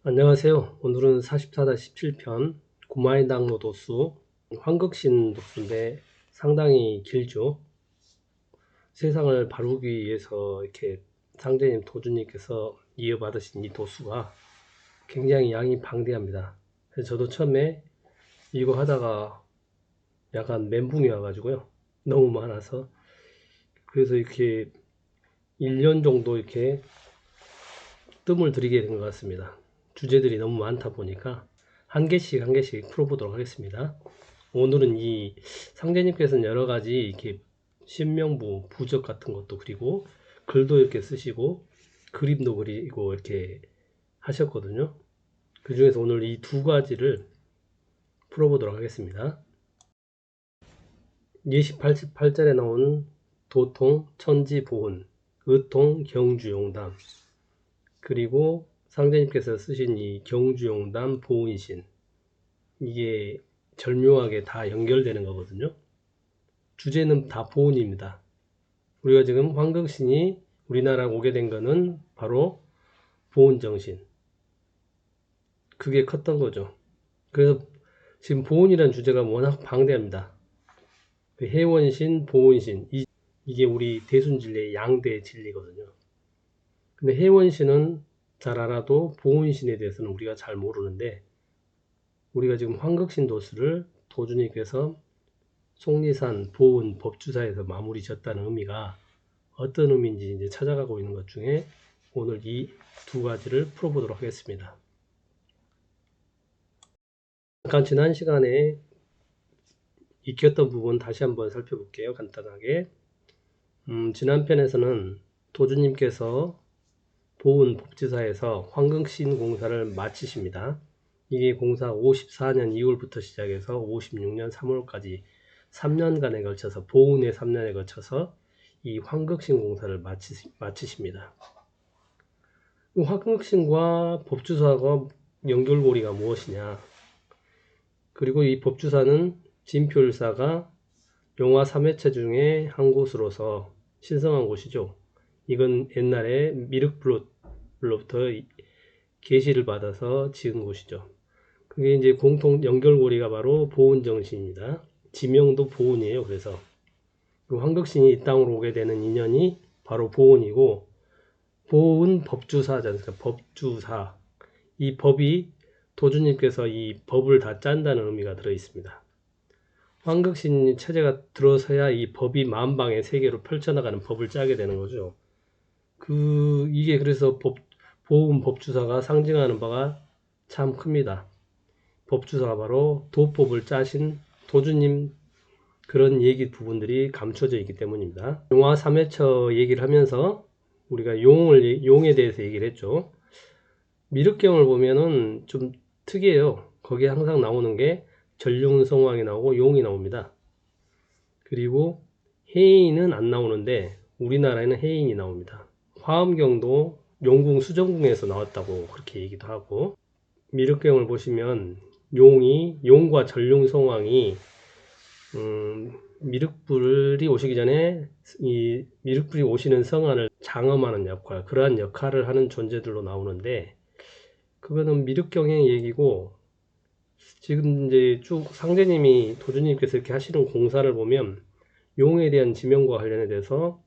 안녕하세요. 오늘은 44-17편 구마인당로 도수 황극신 도수인데 상당히 길죠. 세상을 바루기 위해서 이렇게 상제님 도주님께서 이어받으신 이 도수가 굉장히 양이 방대합니다. 그래서 저도 처음에 이거 하다가 약간 멘붕이 와가지고요. 너무 많아서. 그래서 이렇게 1년 정도 이렇게 뜸을 들이게 된 것 같습니다. 주제들이 너무 많다 보니까 한 개씩 한 개씩 풀어보도록 하겠습니다. 오늘은 이 상제님께서는 여러 가지 이렇게 신명부, 부적 같은 것도 그리고 글도 이렇게 쓰시고 그림도 그리고 이렇게 하셨거든요. 그 중에서 오늘 이 두 가지를 풀어보도록 하겠습니다. 28절에 나온 도통, 천지보훈, 의통, 경주용담, 그리고 상제님께서 쓰신 이 경주용담, 보훈신, 이게 절묘하게 다 연결되는 거거든요. 주제는 다 보훈입니다. 우리가 지금 황극신이 우리나라에 오게 된 거는 바로 보훈정신. 그게 컸던 거죠. 그래서 지금 보훈이라는 주제가 워낙 방대합니다. 해원신, 보훈신, 이게 우리 대순진리의 양대 진리거든요. 근데 해원신은 잘 알아도 보훈신에 대해서는 우리가 잘 모르는데, 우리가 지금 황극신 도수를 도주님께서 속리산, 보훈, 법주사에서 마무리 졌다는 의미가 어떤 의미인지 이제 찾아가고 있는 것 중에 오늘 이 두 가지를 풀어보도록 하겠습니다. 잠깐 지난 시간에 익혔던 부분 다시 한번 살펴볼게요. 간단하게. 지난 편에서는 도주님께서 보훈 법지사에서 황극신 공사를 마치십니다. 이게 공사 54년 2월부터 시작해서 56년 3월까지 3년간에 걸쳐서 보훈의 3년에 걸쳐서 이 황극신 공사를 마치십니다. 황극신과 법주사가 연결고리가 무엇이냐? 그리고 이 법주사는 진표율사가 용화 3회체 중에 한 곳으로서 신성한 곳이죠. 이건 옛날에 미륵불로부터 계시를 받아서 지은 곳이죠. 그게 이제 공통 연결고리가 바로 보훈정신입니다. 지명도 보훈이에요. 그래서 황극신이 이 땅으로 오게 되는 인연이 바로 보훈이고, 보훈 법주사지 않습니까? 법주사. 이 법이 도주님께서 이 법을 다 짠다는 의미가 들어 있습니다. 황극신 체제가 들어서야 이 법이 만방의 세계로 펼쳐나가는 법을 짜게 되는 거죠. 이게 그래서 보훈 법주사가 상징하는 바가 참 큽니다. 법주사가 바로 도법을 짜신 도주님, 그런 얘기 부분들이 감춰져 있기 때문입니다. 용화 3회처 얘기를 하면서 우리가 용에 대해서 얘기를 했죠. 미륵경을 보면은 좀 특이해요. 거기에 항상 나오는 게 전룡성왕이 나오고 용이 나옵니다. 그리고 해인은 안 나오는데 우리나라에는 해인이 나옵니다. 화엄경도 용궁 수정궁에서 나왔다고 그렇게 얘기도 하고, 미륵경을 보시면 용과 전룡성왕이 미륵불이 오시기 전에 이 미륵불이 오시는 성안을 장엄하는 역할, 그러한 역할을 하는 존재들로 나오는데, 그거는 미륵경의 얘기고, 지금 이제 쭉 상제님이 도주님께서 이렇게 하시는 공사를 보면 용에 대한 지명과 관련해 대해서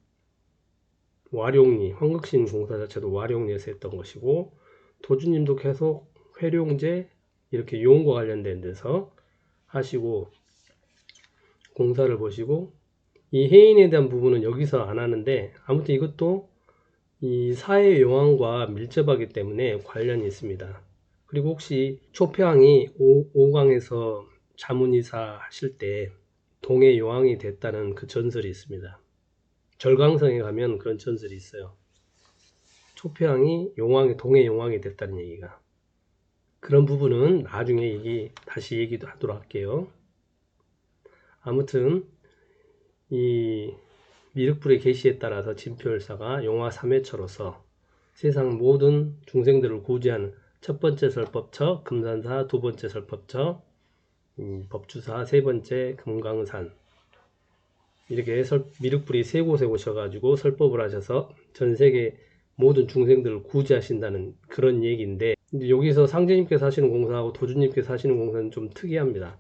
와룡리, 황극신 공사 자체도 와룡리에서 했던 것이고, 도주님도 계속 회룡제 이렇게 용과 관련된 데서 하시고 공사를 보시고, 이 해인에 대한 부분은 여기서 안 하는데, 아무튼 이것도 이 사회 용왕과 밀접하기 때문에 관련이 있습니다. 그리고 혹시 초평이 5강에서 자문이사 하실 때 동해 용왕이 됐다는 그 전설이 있습니다. 절강성에 가면 그런 전설이 있어요. 초평이 동해 용왕이 됐다는 얘기가. 그런 부분은 나중에 다시 얘기도 하도록 할게요. 아무튼 이 미륵불의 계시에 따라서 진표열사가 용화 3회처로서 세상 모든 중생들을 구제하는 첫 번째 설법처 금산사, 두 번째 설법처 법주사, 세 번째 금강산, 이렇게 미륵불이 세 곳에 오셔가지고 설법을 하셔서 전 세계 모든 중생들을 구제하신다는 그런 얘기인데, 근데 여기서 상제님께서 하시는 공사하고 도주님께서 하시는 공사는 좀 특이합니다.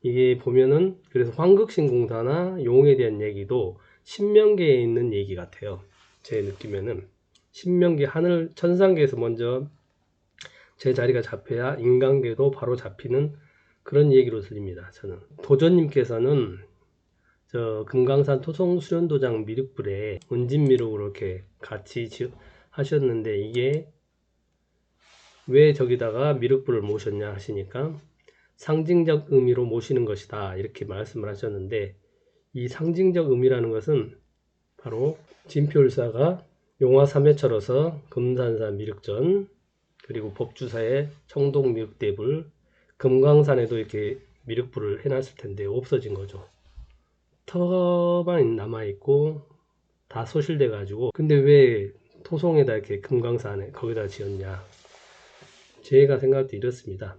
이게 보면은 그래서 황극신 공사나 용에 대한 얘기도 신명계에 있는 얘기 같아요. 제 느낌에는 신명계 하늘 천상계에서 먼저 제 자리가 잡혀야 인간계도 바로 잡히는 그런 얘기로 들립니다. 저는 도전님께서는 저 금강산 토성수련도장 미륵불에 은진미륵으로 이렇게 같이 하셨는데 이게 왜 저기다가 미륵불을 모셨냐 하시니까 상징적 의미로 모시는 것이다 이렇게 말씀을 하셨는데 이 상징적 의미라는 것은 바로 진표율사가 용화 3회차로서 금산사 미륵전 그리고 법주사의 청동 미륵대불 금강산에도 이렇게 미륵불을 해놨을 텐데 없어진 거죠. 터만 남아있고 다 소실돼 가지고 근데 왜 토송에다 이렇게 금강산에 거기다 지었냐 제가 생각할 때 이렇습니다.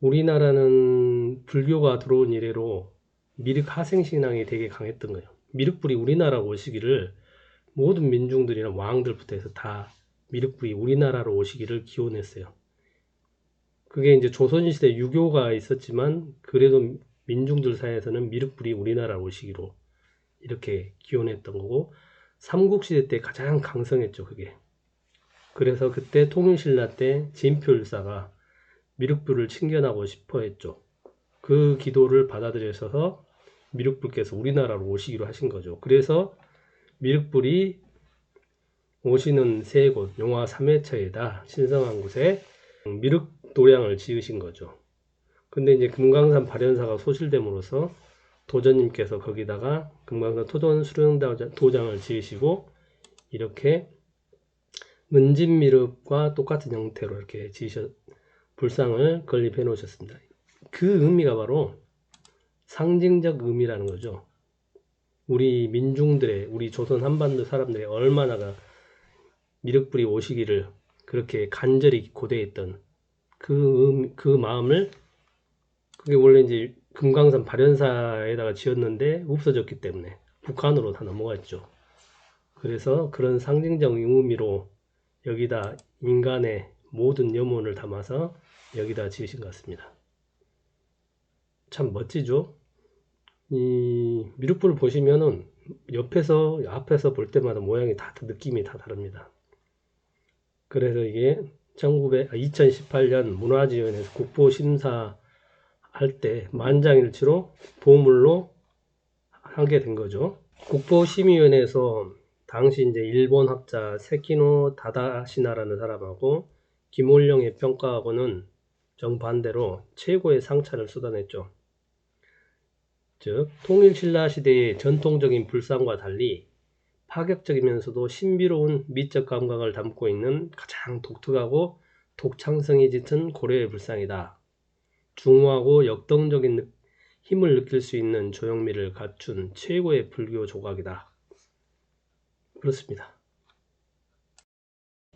우리나라는 불교가 들어온 이래로 미륵 하생신앙이 되게 강했던 거예요. 미륵불이 우리나라 오시기를 모든 민중들이나 왕들부터 해서 다 미륵불이 우리나라로 오시기를 기원했어요. 그게 이제 조선시대 유교가 있었지만 그래도 민중들 사이에서는 미륵불이 우리나라로 오시기로 이렇게 기원했던 거고 삼국시대 때 가장 강성했죠 그게. 그래서 그때 통일신라 때 진표율사가 미륵불을 챙겨나고 싶어 했죠. 그 기도를 받아들여서 미륵불께서 우리나라로 오시기로 하신 거죠. 그래서 미륵불이 오시는 세 곳, 용화 3회처에다 신성한 곳에 미륵도량을 지으신 거죠. 근데 이제 금강산 발현사가 소실됨으로써 도전님께서 거기다가 금강산 토전수령도장을 지으시고 이렇게 은진미륵과 똑같은 형태로 이렇게 불상을 건립해 놓으셨습니다. 그 의미가 바로 상징적 의미라는 거죠. 우리 민중들의 우리 조선 한반도 사람들의 얼마나가 미륵불이 오시기를 그렇게 간절히 고대했던 그 마음을 그게 원래 이제 금강산 발현사에다가 지었는데 없어졌기 때문에 북한으로 다 넘어갔죠. 그래서 그런 상징적 의미로 여기다 인간의 모든 염원을 담아서 여기다 지으신 것 같습니다. 참 멋지죠? 이 미륵불을 보시면은 옆에서 앞에서 볼 때마다 모양이 다 느낌이 다 다릅니다. 그래서 이게 2018년 문화지원에서 국보 심사할 때 만장일치로 보물로 하게 된 거죠. 국보심의위원회에서 당시 이제 일본 학자 세키노 다다시나라는 사람하고 김올령의 평가하고는 정반대로 최고의 상차를 쏟아냈죠. 즉 통일신라 시대의 전통적인 불상과 달리 파격적이면서도 신비로운 미적 감각을 담고 있는 가장 독특하고 독창성이 짙은 고려의 불상이다. 중후하고 역동적인 힘을 느낄 수 있는 조형미를 갖춘 최고의 불교 조각이다. 그렇습니다.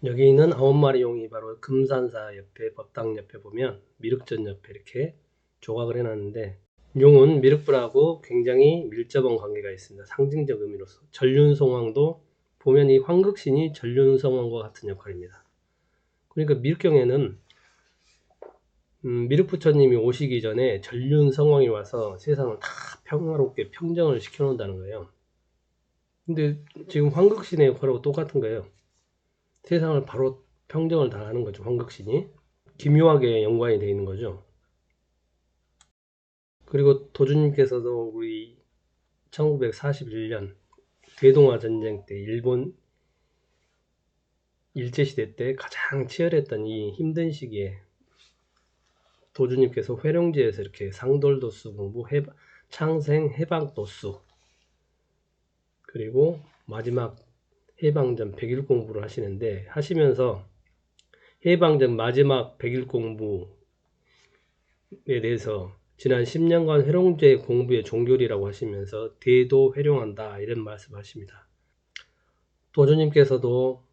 여기 있는 9마리 용이 바로 금산사 옆에 법당 옆에 보면 미륵전 옆에 이렇게 조각을 해놨는데 용은 미륵불하고 굉장히 밀접한 관계가 있습니다. 상징적 의미로서 전륜성왕도 보면 이 황극신이 전륜성왕과 같은 역할입니다. 그러니까 미륵경에는 미륵부처님이 오시기 전에 전륜성왕이 와서 세상을 다 평화롭게 평정을 시켜놓는다는 거예요. 근데 지금 황극신의 역할하고 똑같은 거예요. 세상을 바로 평정을 다 하는 거죠. 황극신이 기묘하게 연관이 되어 있는 거죠. 그리고 도주님께서도 우리 1941년 대동아 전쟁 때 일본 일제시대 때 가장 치열했던 이 힘든 시기에 도주님께서 회룡지에서 이렇게 상돌도수 공부, 창생 해방도수 그리고 마지막 해방전 100일 공부를 하시는데 하시면서 해방전 마지막 100일 공부에 대해서 지난 10년간 회룡제 공부의 종결이라고 하시면서 대도 회룡한다 이런 말씀을 하십니다. 도주님께서도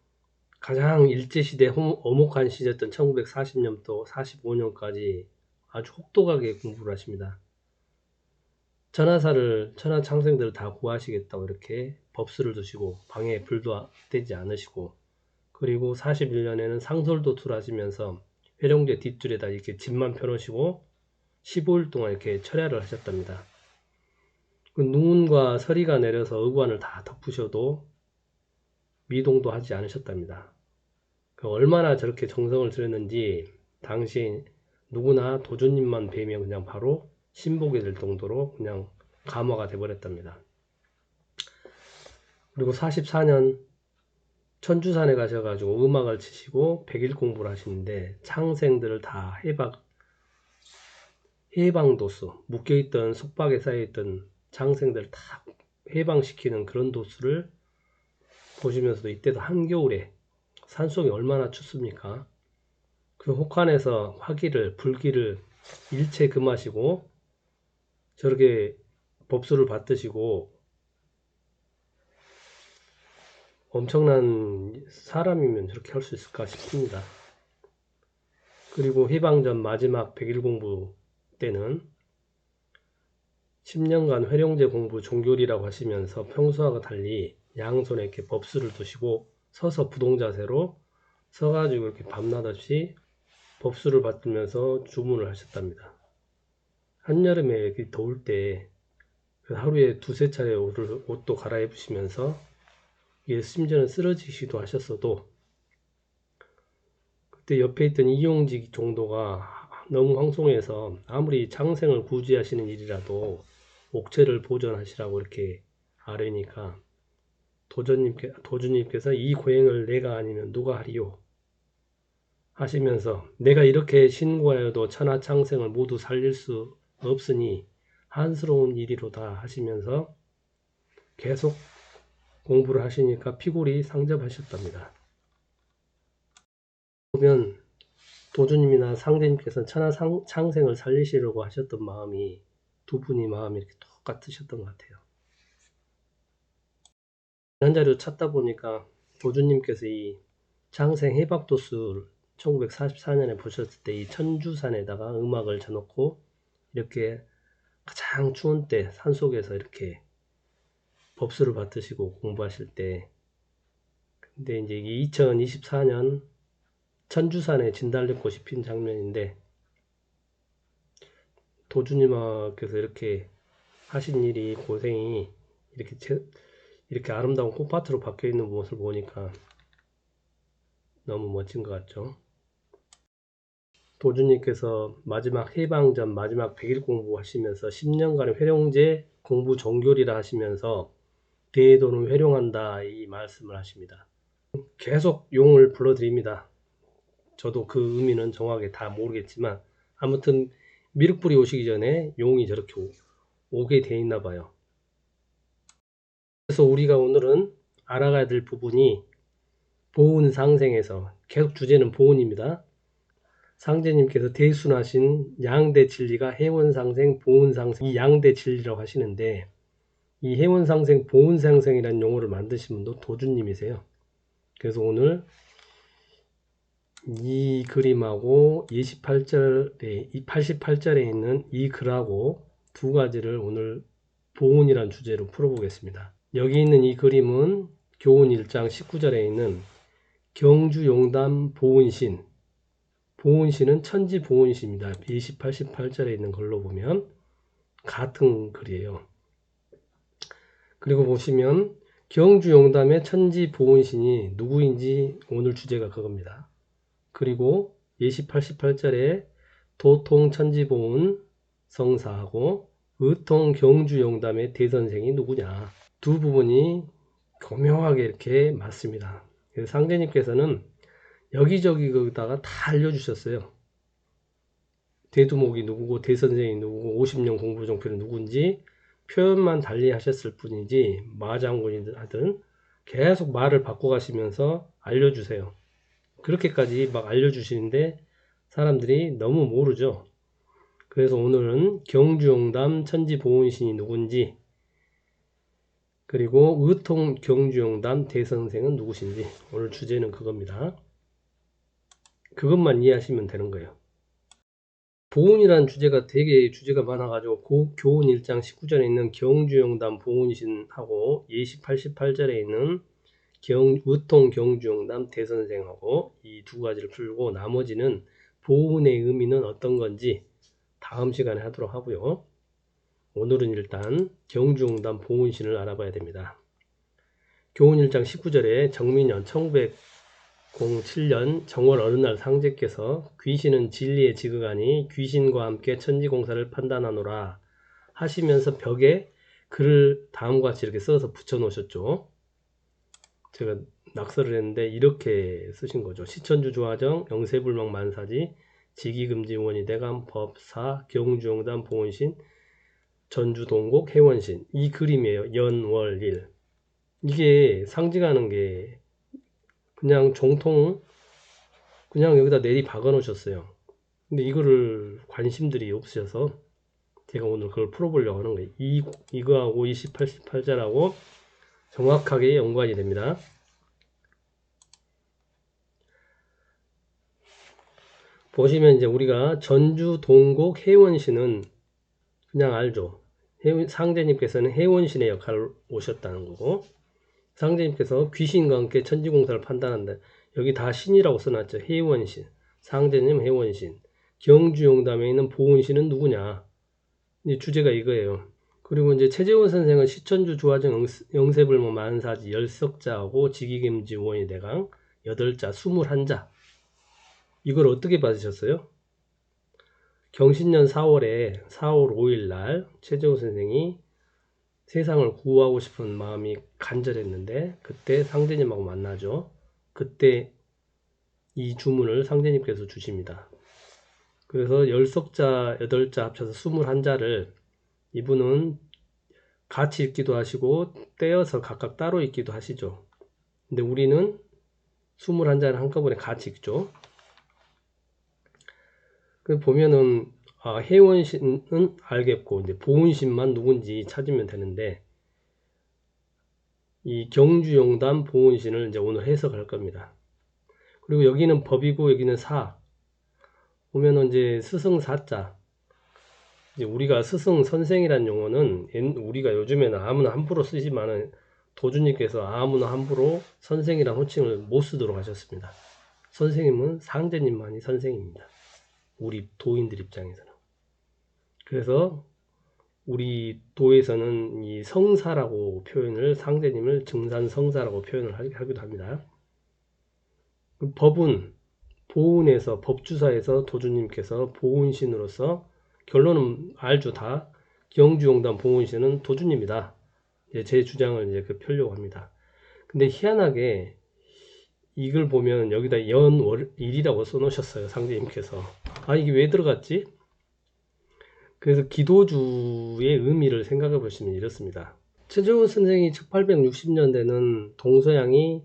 가장 일제시대 엄혹한 시절이었던 1940년부터 45년까지 아주 혹독하게 공부를 하십니다. 천하창생들을 다 구하시겠다고 이렇게 법수를 두시고 방에 불도 떼지 않으시고 그리고 41년에는 상설도투를 하시면서 회룡제 뒷줄에다 이렇게 집만 펴놓으시고 15일 동안 이렇게 철야를 하셨답니다. 그 눈과 서리가 내려서 의관을 다 덮으셔도 미동도 하지 않으셨답니다. 그 얼마나 저렇게 정성을 들였는지 당시 누구나 도주님만 뵈면 그냥 바로 신복이 될 정도로 그냥 감화가 돼버렸답니다. 그리고 44년 천주산에 가셔가지고 음악을 치시고 100일 공부를 하시는데 창생들을 다 해방도수, 묶여있던 속박에 쌓여있던 창생들을 다 해방시키는 그런 도수를 보시면서도 이때도 한겨울에 산속이 얼마나 춥습니까? 그 혹한에서 화기를 불기를 일체 금하시고 저렇게 법수를 받으시고 엄청난 사람이면 저렇게 할 수 있을까 싶습니다. 그리고 해방전 마지막 100일 공부 때는 10년간 회룡제 공부 종교리라고 하시면서 평소와 달리 양손에 이렇게 법수를 두시고 서서 부동자세로 서가지고 이렇게 밤낮 없이 법수를 받으면서 주문을 하셨답니다. 한여름에 이렇게 더울 때 하루에 두세 차례 옷도 갈아입으시면서 심지어는 쓰러지시기도 하셨어도 그때 옆에 있던 이용직 정도가 너무 황송해서 아무리 창생을 구제하시는 일이라도 옥체를 보존하시라고 이렇게 아뢰니까 도주님께서 이 고행을 내가 아니면 누가 하리요 하시면서 내가 이렇게 신고하여도 천하창생을 모두 살릴 수 없으니 한스러운 일이로다 하시면서 계속 공부를 하시니까 피골이 상접하셨답니다. 보면 도주님이나 상대님께서는 천하창생을 살리시려고 하셨던 마음이 두 분이 마음이 이렇게 똑같으셨던 것 같아요. 한 자료 찾다 보니까 도주님께서 이 창생 해박도수를 1944년에 보셨을 때 이 천주산에다가 음악을 쳐놓고 이렇게 가장 추운 때 산속에서 이렇게 법수를 받으시고 공부하실 때 근데 이제 2024년 천주산에 진달래꽃이 핀 장면인데 도주님께서 이렇게 하신 일이 고생이 이렇게 아름다운 꽃밭으로 바뀌어 있는 모습을 보니까 너무 멋진 것 같죠. 도주님께서 마지막 해방전 마지막 100일 공부하시면서 10년간의 회룡제 공부 종교리라 하시면서 대도는 회룡한다 이 말씀을 하십니다. 계속 용을 불러드립니다. 저도 그 의미는 정확하게 다 모르겠지만 아무튼 미륵불이 오시기 전에 용이 저렇게 오게 돼 있나 봐요. 그래서 우리가 오늘은 알아가야 될 부분이 보은상생에서 계속 주제는 보은입니다. 상제님께서 대순하신 양대 진리가 해원상생, 보은상생 이 양대 진리라고 하시는데 이 해원상생, 보은상생이라는 용어를 만드신 분도 도주님이세요. 그래서 오늘 이 그림하고 88절에 있는 이 글하고 두 가지를 오늘 보은이라는 주제로 풀어보겠습니다. 여기 있는 이 그림은 교훈 1장 19절에 있는 경주용담 보은신 보은신은 천지보은신입니다. 88절에 있는 걸로 보면 같은 글이에요. 그리고 보시면 경주용담의 천지보은신이 누구인지 오늘 주제가 그겁니다. 그리고 예시 88절에 도통천지보은 성사하고 의통 경주용담의 대선생이 누구냐 두 부분이 교묘하게 이렇게 맞습니다. 상제님께서는 여기저기다가 다 알려주셨어요. 대두목이 누구고 대선생이 누구고 50년 공부종표는 누군지 표현만 달리 하셨을 뿐이지 마장군이든 하든 계속 말을 바꿔가시면서 알려주세요. 그렇게까지 막 알려주시는데 사람들이 너무 모르죠. 그래서 오늘은 경주용담 천지보은신이 누군지 그리고 의통 경주용담 대선생은 누구신지 오늘 주제는 그겁니다. 그것만 이해하시면 되는 거예요. 보은이라는 주제가 되게 주제가 많아가지고 교훈 1장 19절에 있는 경주용담 보은신하고 예시 88절에 있는 의통 경주용담 대선생하고 이 두 가지를 풀고 나머지는 보훈의 의미는 어떤 건지 다음 시간에 하도록 하고요. 오늘은 일단 경주용담 보훈신을 알아봐야 됩니다. 교훈 1장 19절에 정민년 1907년 정월 어느 날 상제께서 귀신은 진리에 지극하니 귀신과 함께 천지공사를 판단하노라 하시면서 벽에 글을 다음과 같이 이렇게 써서 붙여 놓으셨죠. 제가 낙서를 했는데 이렇게 쓰신 거죠. 시천주 조화정 영세불망 만사지 지기금지 원이대감 법사 경주용담 보훈신 전주동곡 해원신 이 그림이에요. 연월일 이게 상징하는 게 그냥 종통 그냥 여기다 내리 박아 놓으셨어요. 근데 이거를 관심들이 없으셔서 제가 오늘 그걸 풀어보려고 하는 거예요. 이거하고 28자라고 정확하게 연관이 됩니다. 보시면 이제 우리가 전주 동곡 해원신은 그냥 알죠. 상제님께서는 해원신의 역할을 오셨다는 거고 상제님께서 귀신과 함께 천지공사를 판단한다. 여기 다 신이라고 써놨죠. 해원신, 상제님 해원신, 경주용담에 있는 보훈신은 누구냐. 이 주제가 이거예요. 그리고 이제 최재원 선생은 시천주 조화정 영세불망 만사지 열석자하고 지기금지 원이 대강 8자 21자 이걸 어떻게 받으셨어요? 경신년 4월 5일 날 최재원 선생이 세상을 구하고 싶은 마음이 간절했는데 그때 상제님하고 만나죠. 그때 이 주문을 상제님께서 주십니다. 그래서 열석자 8자 합쳐서 21자를 이분은 같이 읽기도 하시고 떼어서 각각 따로 읽기도 하시죠. 근데 우리는 21자를 한꺼번에 같이 읽죠. 그 보면은 해원신은 알겠고 이제 보훈신만 누군지 찾으면 되는데 이 경주용담 보훈신을 이제 오늘 해석할 겁니다. 그리고 여기는 법이고 여기는 사 보면은 이제 스승사자 이제 우리가 스승 선생이란 용어는 우리가 요즘에는 아무나 함부로 쓰지만은 도주님께서 아무나 함부로 선생이란 호칭을 못 쓰도록 하셨습니다. 선생님은 상제님만이 선생입니다. 우리 도인들 입장에서는. 그래서 우리 도에서는 이 성사라고 표현을 상제님을 증산성사라고 표현을 하기도 합니다. 법은 보훈에서 법주사에서 도주님께서 보훈신으로서 결론은 알죠 다 경주용담 보훈신은 도주님이다. 제 주장을 이제 펴려고 합니다. 근데 희한하게 이걸 보면 여기다 연월일이라고 써놓으셨어요. 상제님께서. 이게 왜 들어갔지? 그래서 기도주의 의미를 생각해 보시면 이렇습니다. 최재원 선생이 1860년대는 동서양이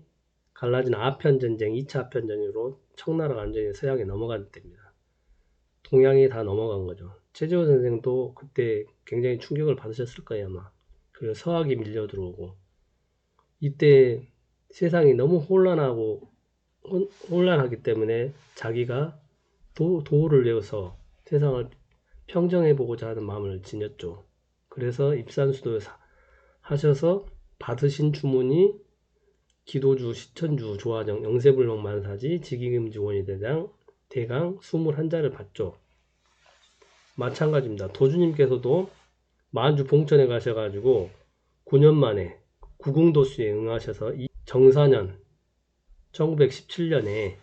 갈라진 아편전쟁, 2차 아편전으로 청나라가 완전히 서양에 넘어간 때입니다. 동양이 다 넘어간 거죠. 최재원 선생도 그때 굉장히 충격을 받으셨을 거예요 아마. 그리고 서학이 밀려 들어오고 이때 세상이 너무 혼란하기 때문에 자기가 도를 외워서 세상을 평정해 보고자 하는 마음을 지녔죠. 그래서 입산수도 하셔서 받으신 주문이 기도주, 시천주, 조화정, 영세불망 만사지, 지기금지 원이대장, 대강 21자를 받죠. 마찬가지입니다. 도주님께서도 만주 봉천에 가셔가지고 9년 만에 구궁도수에 응하셔서 정사년 1917년에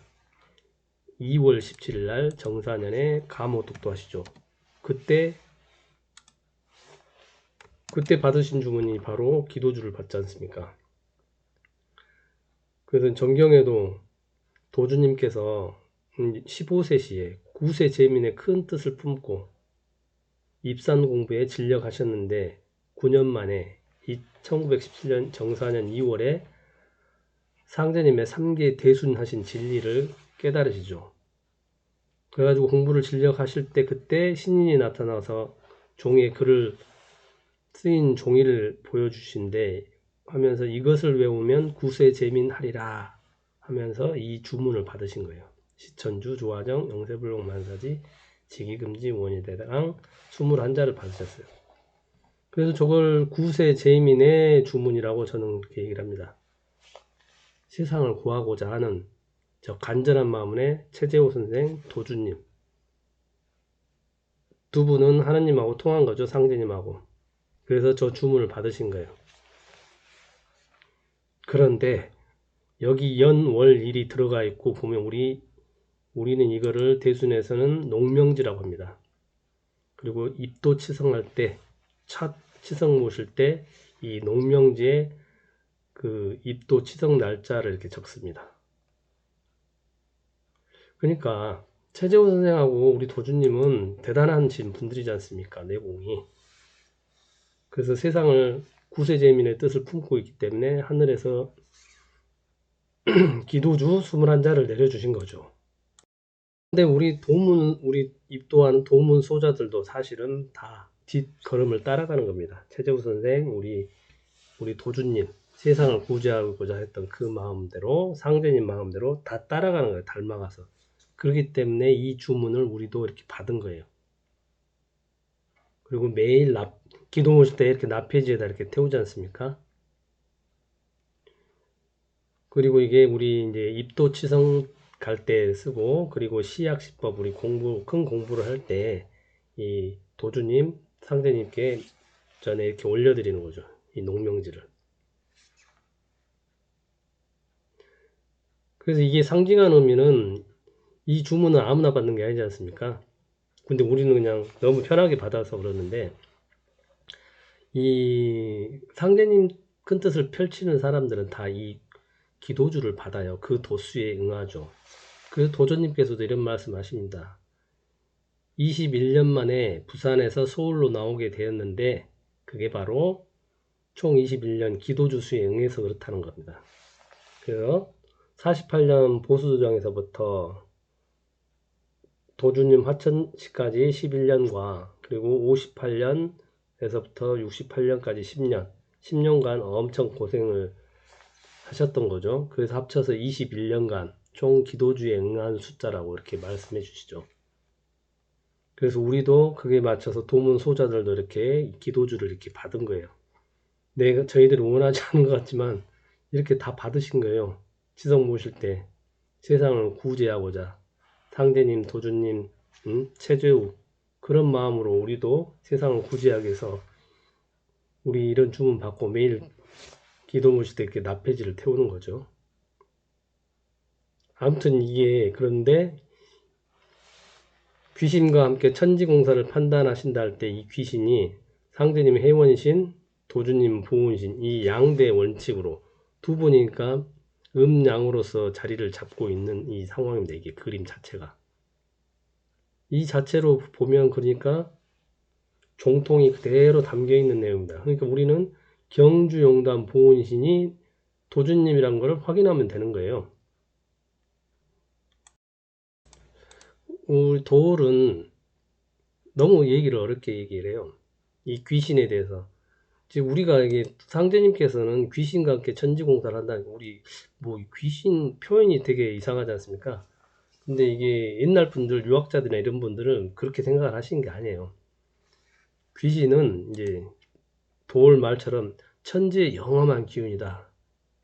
2월 17일 날 정사년에 감호독도 하시죠. 그때 받으신 주문이 바로 기도주를 받지 않습니까? 그래서 정경에도 도주님께서 15세 시에 9세 제민의 큰 뜻을 품고 입산 공부에 진력하셨는데 9년 만에 1917년 정사년 2월에 상제님의 3계 대순하신 진리를 깨달으시죠. 그래가지고 공부를 진력하실 때 그때 신인이 나타나서 종이에 글을 쓰인 종이를 보여주신데 하면서 이것을 외우면 구세 재민하리라 하면서 이 주문을 받으신 거예요. 시천주 조화정 영세불용 만사지 지기금지 원이대당 21자를 받으셨어요. 그래서 저걸 구세 재민의 주문이라고 저는 그렇게 얘기를 합니다. 세상을 구하고자 하는 저 간절한 마음의 최재호 선생, 도주님 두 분은 하느님하고 통한 거죠. 상제님하고. 그래서 저 주문을 받으신 거예요. 그런데 여기 연, 월, 일이 들어가 있고 보면 우리는 이거를 대순에서는 농명지라고 합니다. 그리고 입도 치성할 때, 첫 치성 모실 때 이 농명지에 그 입도 치성 날짜를 이렇게 적습니다. 그러니까 최재호 선생하고 우리 도주님은 대단한 분들이지 않습니까? 내공이. 그래서 세상을 구세제민의 뜻을 품고 있기 때문에 하늘에서 기도주 21자를 내려주신 거죠. 근데 우리 입도하는 도문 소자들도 사실은 다 뒷걸음을 따라가는 겁니다. 최재우 선생, 우리 도주님, 세상을 구제하고자 했던 그 마음대로, 상제님 마음대로 다 따라가는 거예요. 닮아가서. 그렇기 때문에 이 주문을 우리도 이렇게 받은 거예요. 그리고 매일 기도 모실 때 이렇게 납페지에다 이렇게 태우지 않습니까? 그리고 이게 우리 이제 입도 치성 갈 때 쓰고, 그리고 시약시법 우리 큰 공부를 할 때 이 도주님, 상제님께 전에 이렇게 올려드리는 거죠. 이 농명지를. 그래서 이게 상징하는 의미는 이 주문은 아무나 받는 게 아니지 않습니까? 근데 우리는 그냥 너무 편하게 받아서 그러는데, 이 상제님 큰 뜻을 펼치는 사람들은 다 이 기도주를 받아요. 그 도수에 응하죠. 그래서 도전님께서도 이런 말씀 하십니다. 21년 만에 부산에서 서울로 나오게 되었는데 그게 바로 총 21년 기도주 수에 응해서 그렇다는 겁니다. 그래서 48년 보수조정에서부터 도주님 화천시까지 11년과 그리고 58년에서부터 68년까지 10년간 엄청 고생을 하셨던 거죠. 그래서 합쳐서 21년간 총 기도주에 응한 숫자라고 이렇게 말씀해 주시죠. 그래서 우리도 그게 맞춰서 도문 소자들도 이렇게 기도주를 이렇게 받은 거예요. 저희들이 원하지 않은 것 같지만 이렇게 다 받으신 거예요. 지성 모실 때 세상을 구제하고자 상대님, 도주님, 최재우 그런 마음으로 우리도 세상을 구제하기 위해서 우리 이런 주문 받고 매일 기도 모실 때 이렇게 납페지를 태우는 거죠. 아무튼 이게 그런데 귀신과 함께 천지공사를 판단하신다 할 때 이 귀신이 상대님 회원이신 도주님 보훈신 이 양대 원칙으로 두 분이니까 음양으로서 자리를 잡고 있는 이 상황입니다. 이게 그림 자체가. 이 자체로 보면 그러니까 종통이 그대로 담겨 있는 내용입니다. 그러니까 우리는 경주용담 보훈신이 도주님이란 걸 확인하면 되는 거예요. 우리 도울은 너무 얘기를 어렵게 얘기를 해요. 이 귀신에 대해서. 지금 우리가 이게 상제님께서는 귀신과 함께 천지공사를 한다니까 우리 뭐 귀신 표현이 되게 이상하지 않습니까? 근데 이게 옛날 분들 유학자들이나 이런 분들은 그렇게 생각을 하시는 게 아니에요. 귀신은 이제 도울 말처럼 천지의 영험한 기운이다.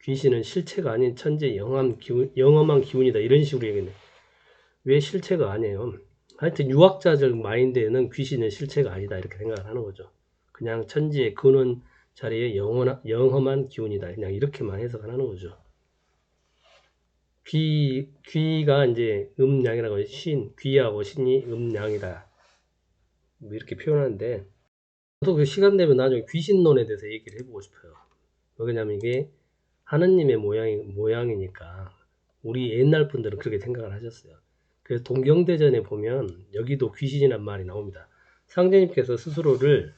귀신은 실체가 아닌 천지의 영험한 기운이다. 이런 식으로 얘기했네. 왜 실체가 아니에요? 하여튼 유학자적 마인드에는 귀신은 실체가 아니다. 이렇게 생각을 하는 거죠. 그냥 천지의 근원 자리에 영험한 기운이다. 그냥 이렇게만 해석하는 거죠. 귀가 이제 음양이라고 해요. 귀하고 신이 음양이다. 뭐 이렇게 표현하는데, 저도 그 시간 되면 나중에 귀신론에 대해서 얘기를 해보고 싶어요. 왜냐면 이게 하느님의 모양이니까 우리 옛날 분들은 그렇게 생각을 하셨어요. 그래서 동경대전에 보면 여기도 귀신이란 말이 나옵니다. 상제님께서 스스로를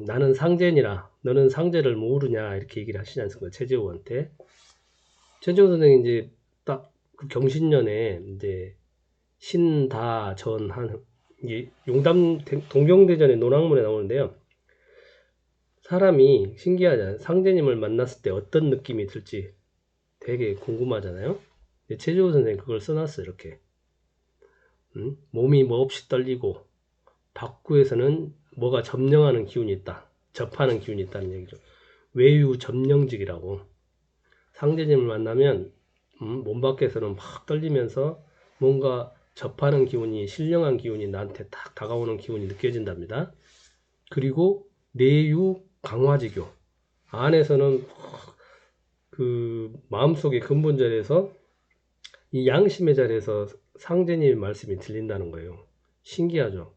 나는 상제니라 너는 상제를 모르냐 이렇게 얘기를 하시지 않습니까? 최재호한테. 최재호 선생이 이제 딱 그 경신년에 이제 신다전한 동경대전의 논학문에 나오는데요. 사람이 신기하잖아요. 상제님을 만났을 때 어떤 느낌이 들지 되게 궁금하잖아요. 최재호 선생이 그걸 써놨어요. 이렇게 몸이 몹시 떨리고 박구에서는 뭐가 점령하는 기운이 있다. 접하는 기운이 있다는 얘기죠. 외유 점령직이라고. 상제님을 만나면 몸 밖에서는 막 떨리면서 뭔가 접하는 기운이, 신령한 기운이 나한테 딱 다가오는 기운이 느껴진답니다. 그리고 내유 강화지교, 안에서는 그 마음속의 근본 자리에서 이 양심의 자리에서 상제님의 말씀이 들린다는 거예요. 신기하죠?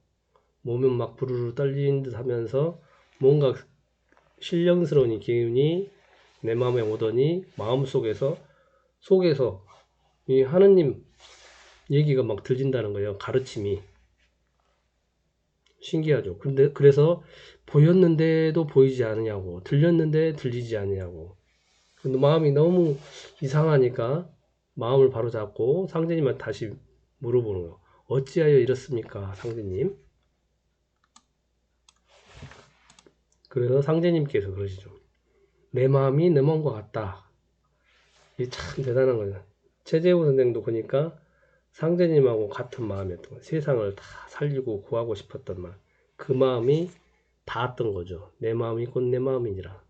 몸은 막 부르르 떨리는 듯 하면서 뭔가 신령스러운 기운이 내 마음에 오더니 마음속에서 이 하느님 얘기가 막 들린다는 거예요. 가르침이. 신기하죠. 근데 그래서 보였는데도 보이지 않느냐고, 들렸는데 들리지 않느냐고. 근데 마음이 너무 이상하니까 마음을 바로잡고 상제님한테 다시 물어보는 거예요. 어찌하여 이렇습니까, 상제님? 그래서 상제님께서 그러시죠. 내 마음이 내 마음과 같다. 이게 참 대단한 거죠. 최재우 선생도 보니까 상제님하고 같은 마음이었던 거예요. 세상을 다 살리고 구하고 싶었던 마음. 그 마음이 닿았던 거죠. 내 마음이 곧 내 마음이니라.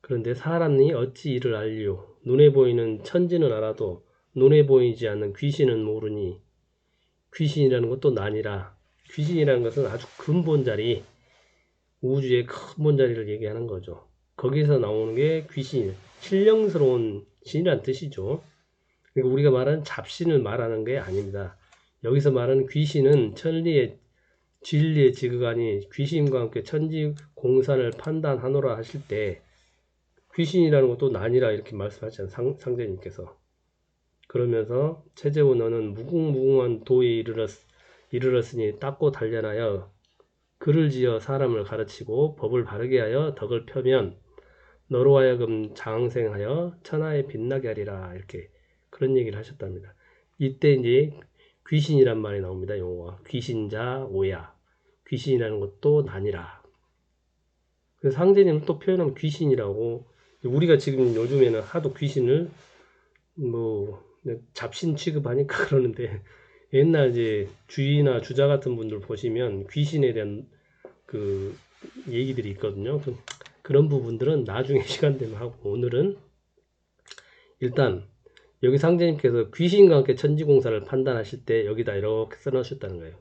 그런데 사람이 어찌 이를 알리요? 눈에 보이는 천지는 알아도 눈에 보이지 않는 귀신은 모르니 귀신이라는 것도 나니라. 귀신이라는 것은 아주 근본 자리, 우주의 근본 자리를 얘기하는 거죠. 거기서 나오는 게 귀신, 신령스러운 신이란 뜻이죠. 그러니까 우리가 말하는 잡신을 말하는 게 아닙니다. 여기서 말하는 귀신은 천리의 진리의 지극하니 귀신과 함께 천지 공산을 판단하노라 하실 때 귀신이라는 것도 나니라 이렇게 말씀하시잖아요. 상제님께서. 그러면서 최재우 너는 무궁무궁한 도에 이르렀으니 닦고 단련하여 글을 지어 사람을 가르치고 법을 바르게 하여 덕을 펴면 너로 하여금 장생하여 천하에 빛나게 하리라. 이렇게 그런 얘기를 하셨답니다. 이때 이제 귀신이란 말이 나옵니다. 용어가. 귀신자 오야. 귀신이라는 것도 나니라. 그래서 상제님을 또 표현하면 귀신이라고. 우리가 지금 요즘에는 하도 귀신을 뭐 잡신 취급하니까 그러는데 옛날 이제 주의나 주자 같은 분들 보시면 귀신에 대한 그 얘기들이 있거든요. 그런 부분들은 나중에 시간 되면 하고 오늘은 일단 여기 상제님께서 귀신과 함께 천지공사를 판단하실 때 여기다 이렇게 써놓으셨다는 거예요.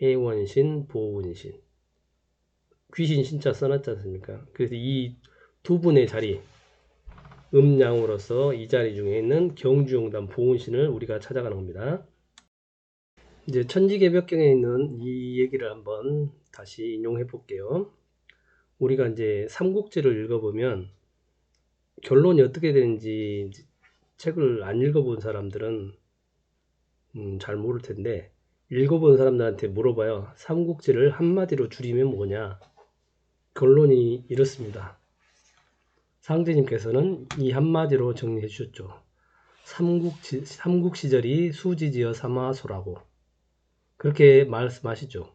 해원신, 보훈신. 귀신 신자 써놨지 않습니까? 그래서 이 두 분의 자리, 음양으로서 이 자리 중에 있는 경주용단 보훈신을 우리가 찾아가는 겁니다. 이제 천지개벽경에 있는 이 얘기를 한번 다시 인용해 볼게요. 우리가 이제 삼국지를 읽어보면 결론이 어떻게 되는지 책을 안 읽어본 사람들은 잘 모를 텐데 읽어본 사람들한테 물어봐요. 삼국지를 한마디로 줄이면 뭐냐? 결론이 이렇습니다. 상제님께서는 이 한마디로 정리해 주셨죠. 삼국 시절이 수지지어 삼화소라고 그렇게 말씀하시죠.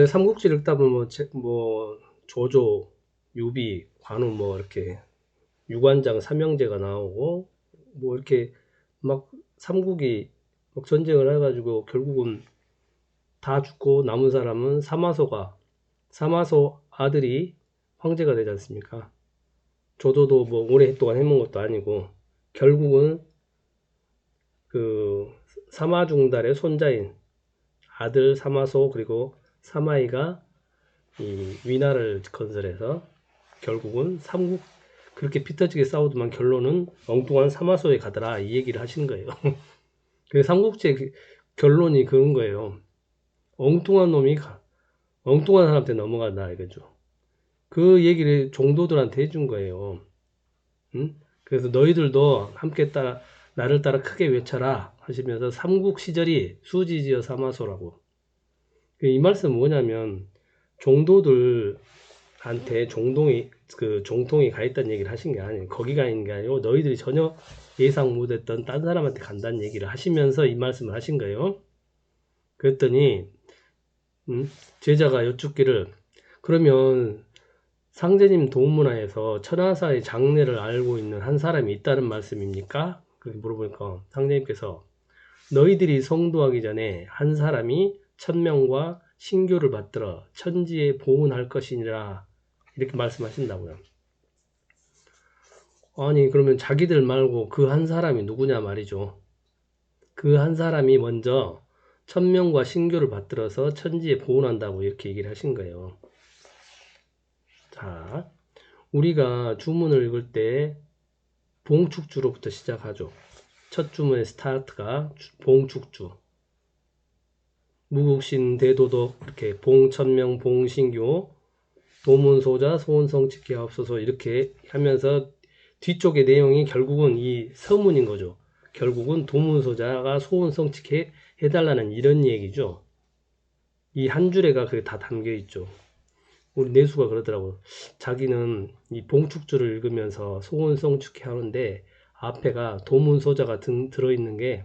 삼국지를 읽다 보면 뭐 조조, 유비, 관우 뭐 이렇게 유관장 삼형제가 나오고 뭐 이렇게 막 삼국이 막 전쟁을 해가지고 결국은 다 죽고 남은 사람은 사마소 아들이 황제가 되지 않습니까? 조조도 뭐 오랫동안 해먹은 것도 아니고 결국은 그 사마중달의 손자인 아들 사마소 그리고 사마이가 이 위나라를 건설해서 결국은 삼국 그렇게 피터지게 싸우더만 결론은 엉뚱한 사마소에 가더라 이 얘기를 하시는 거예요. 그 삼국지의 결론이 그런 거예요. 엉뚱한 놈이 엉뚱한 사람한테 넘어간다 이거죠. 그 얘기를 종도들한테 해준 거예요. 응? 그래서 너희들도 함께 나를 따라 크게 외쳐라 하시면서 삼국 시절이 수지지어 사마소라고. 이 말씀은 뭐냐면 종도들한테 종통이 가 있다는 얘기를 하신 게 아니에요. 거기 가 있는 게 아니고 너희들이 전혀 예상 못했던 딴 사람한테 간다는 얘기를 하시면서 이 말씀을 하신 거예요. 그랬더니 제자가 여쭙기를 그러면 상제님 도문문화에서 천하사의 장래를 알고 있는 한 사람이 있다는 말씀입니까? 그렇게 물어보니까 상제님께서 너희들이 성도하기 전에 한 사람이 천명과 신교를 받들어 천지에 보훈할 것이니라 이렇게 말씀하신다고요. 아니 그러면 자기들 말고 그 한 사람이 누구냐 말이죠. 그 한 사람이 먼저 천명과 신교를 받들어서 천지에 보온한다고 이렇게 얘기를 하신 거예요. 자, 우리가 주문을 읽을 때 봉축주로부터 시작하죠. 첫 주문의 스타트가 봉축주. 무국신 대도덕 이렇게 봉천명 봉신교 도문소자 소원성취하옵소서 이렇게 하면서 뒤쪽의 내용이 결국은 이 서문인 거죠. 결국은 도문소자가 소원성취해 해달라는 이런 얘기죠. 이 한 줄에가 그게 다 담겨 있죠. 우리 내수가 그러더라고. 자기는 이 봉축주를 읽으면서 소원성취해 하는데 앞에가 도문소자가 들어있는 게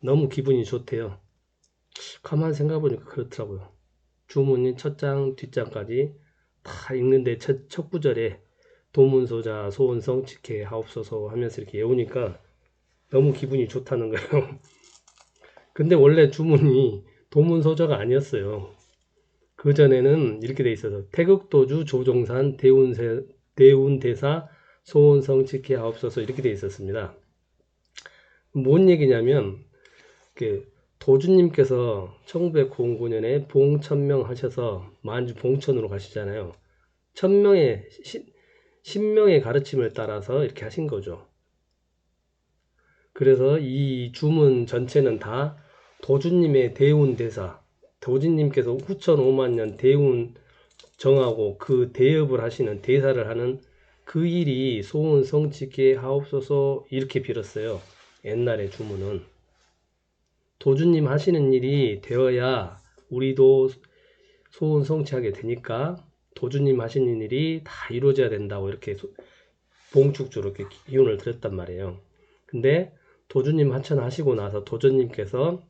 너무 기분이 좋대요. 가만히 생각해보니까 그렇더라고요. 주문이 첫 장, 뒷장까지 다 읽는데 첫 구절에 도문소자 소원성취해 하옵소서 하면서 이렇게 외우니까 너무 기분이 좋다는 거예요. 근데 원래 주문이 도문소자가 아니었어요. 그전에는 이렇게 돼 있어서 태극도주 조종산 대운대사 소원성취해 하옵소서 이렇게 돼 있었습니다. 뭔 얘기냐면 도주님께서 1909년에 봉천명 하셔서 만주 봉천으로 가시잖아요. 천명의 신명의 가르침을 따라서 이렇게 하신 거죠. 그래서 이 주문 전체는 다 도주님의 대운대사, 도주님께서 후천 5만년 대운 정하고 그 대업을 하시는 대사를 하는 그 일이 소원성취게 하옵소서 이렇게 빌었어요. 옛날의 주문은. 도주님 하시는 일이 되어야 우리도 소원성취하게 되니까 도주님 하시는 일이 다 이루어져야 된다고 이렇게 봉축주로 이렇게 기운을 드렸단 말이에요. 근데 도주님 하천하시고 나서 도주님께서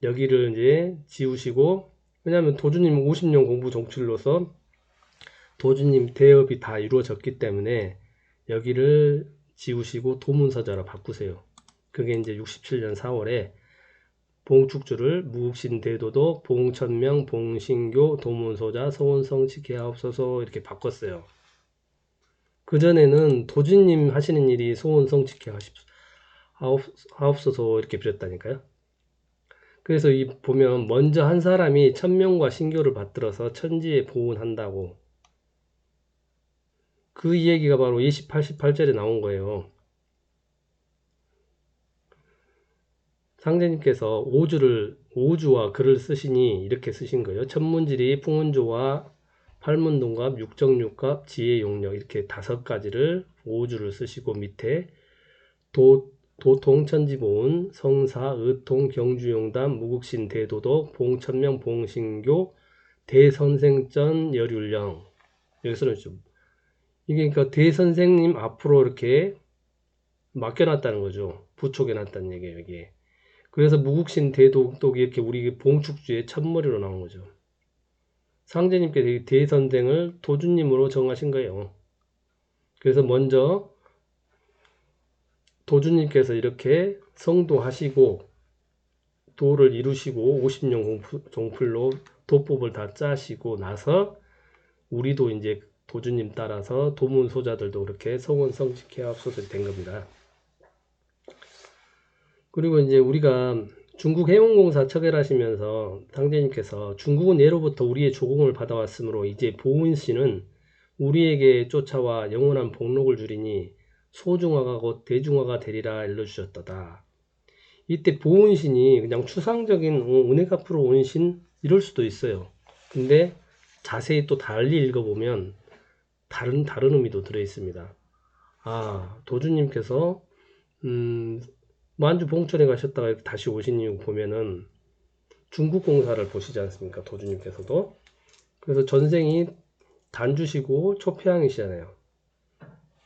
여기를 이제 지우시고, 왜냐하면 도주님 50년 공부 종출로서 도주님 대업이 다 이루어졌기 때문에 여기를 지우시고 도문서자로 바꾸세요. 그게 이제 67년 4월에 봉축주를 무국신 대도도 봉천명 봉신교 도문소자 소원성취해 하옵소서 이렇게 바꿨어요. 그전에는 도주님 하시는 일이 소원성취해 하옵소서 이렇게 빌었다니까요. 그래서 이 보면 먼저 한 사람이 천명과 신교를 받들어서 천지에 보온한다고 그 이야기가 바로 28절에 나온 거예요. 상제님께서 오주와 글을 쓰시니 이렇게 쓰신 거예요. 천문지리, 풍운조와 팔문동갑, 육정육갑, 지혜용력 이렇게 5가지를 오주를 쓰시고 밑에 도통천지보은, 성사, 의통, 경주용담, 무국신 대도덕, 봉천명, 봉신교, 대선생전, 열율령 여기서는 좀 이게 그러니까 대선생님 앞으로 이렇게 맡겨놨다는 거죠. 부촉해놨다는 얘기예요. 이게. 그래서 무국신 대도덕이 이렇게 우리 봉축주의 첫머리로 나온 거죠. 상제님께서 대선생을 도주님으로 정하신 거예요. 그래서 먼저 도주님께서 이렇게 성도하시고 도를 이루시고 50년 종풀로 도법을 다 짜시고 나서 우리도 이제 도주님 따라서 도문소자들도 그렇게 성원성취해 하옵소서 된 겁니다. 그리고 이제 우리가 중국 해운공사 처결하시면서 상제님께서 중국은 예로부터 우리의 조공을 받아왔으므로 이제 보은씨는 우리에게 쫓아와 영원한 복록을 주리니 소중화가 곧 대중화가 되리라 일러주셨다다. 이때 보은신이 그냥 추상적인 은혜 갚으러 온 신 이럴 수도 있어요. 근데 자세히 또 달리 읽어보면 다른 의미도 들어있습니다. 아, 도주님께서 만주 봉천에 가셨다가 다시 오신 이유 보면은 중국 공사를 보시지 않습니까? 도주님께서도. 그래서 전생이 단주시고 초패왕이시잖아요.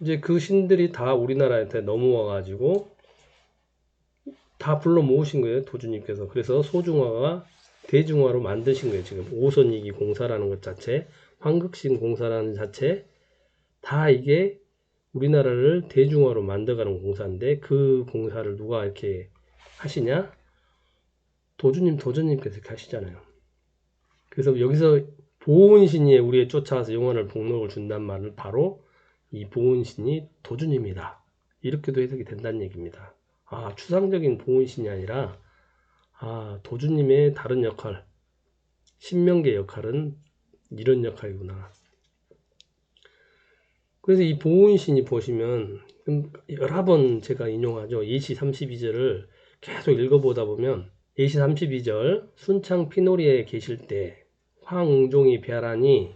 이제 그 신들이 다 우리나라한테 넘어와가지고 다 불러 모으신 거예요. 도주님께서. 그래서 소중화가 대중화로 만드신 거예요. 지금 오선이기 공사라는 것 자체, 황극신 공사라는 자체 다 이게 우리나라를 대중화로 만들어가는 공사인데 그 공사를 누가 이렇게 하시냐? 도주님께서 이렇게 하시잖아요. 그래서 여기서 보은신이 우리에 쫓아와서 영원한 복록을 준단 말은 바로 이 보은신이 도주님이다. 이렇게도 해석이 된다는 얘기입니다. 아, 추상적인 보훈신이 아니라 도주님의 다른 역할, 신명계 역할은 이런 역할이구나. 그래서 이 보훈신이 보시면 여러 번 제가 인용하죠. 예시 32절을 계속 읽어보다 보면 예시 32절 순창 피놀이에 계실 때 황응종이 배하라니,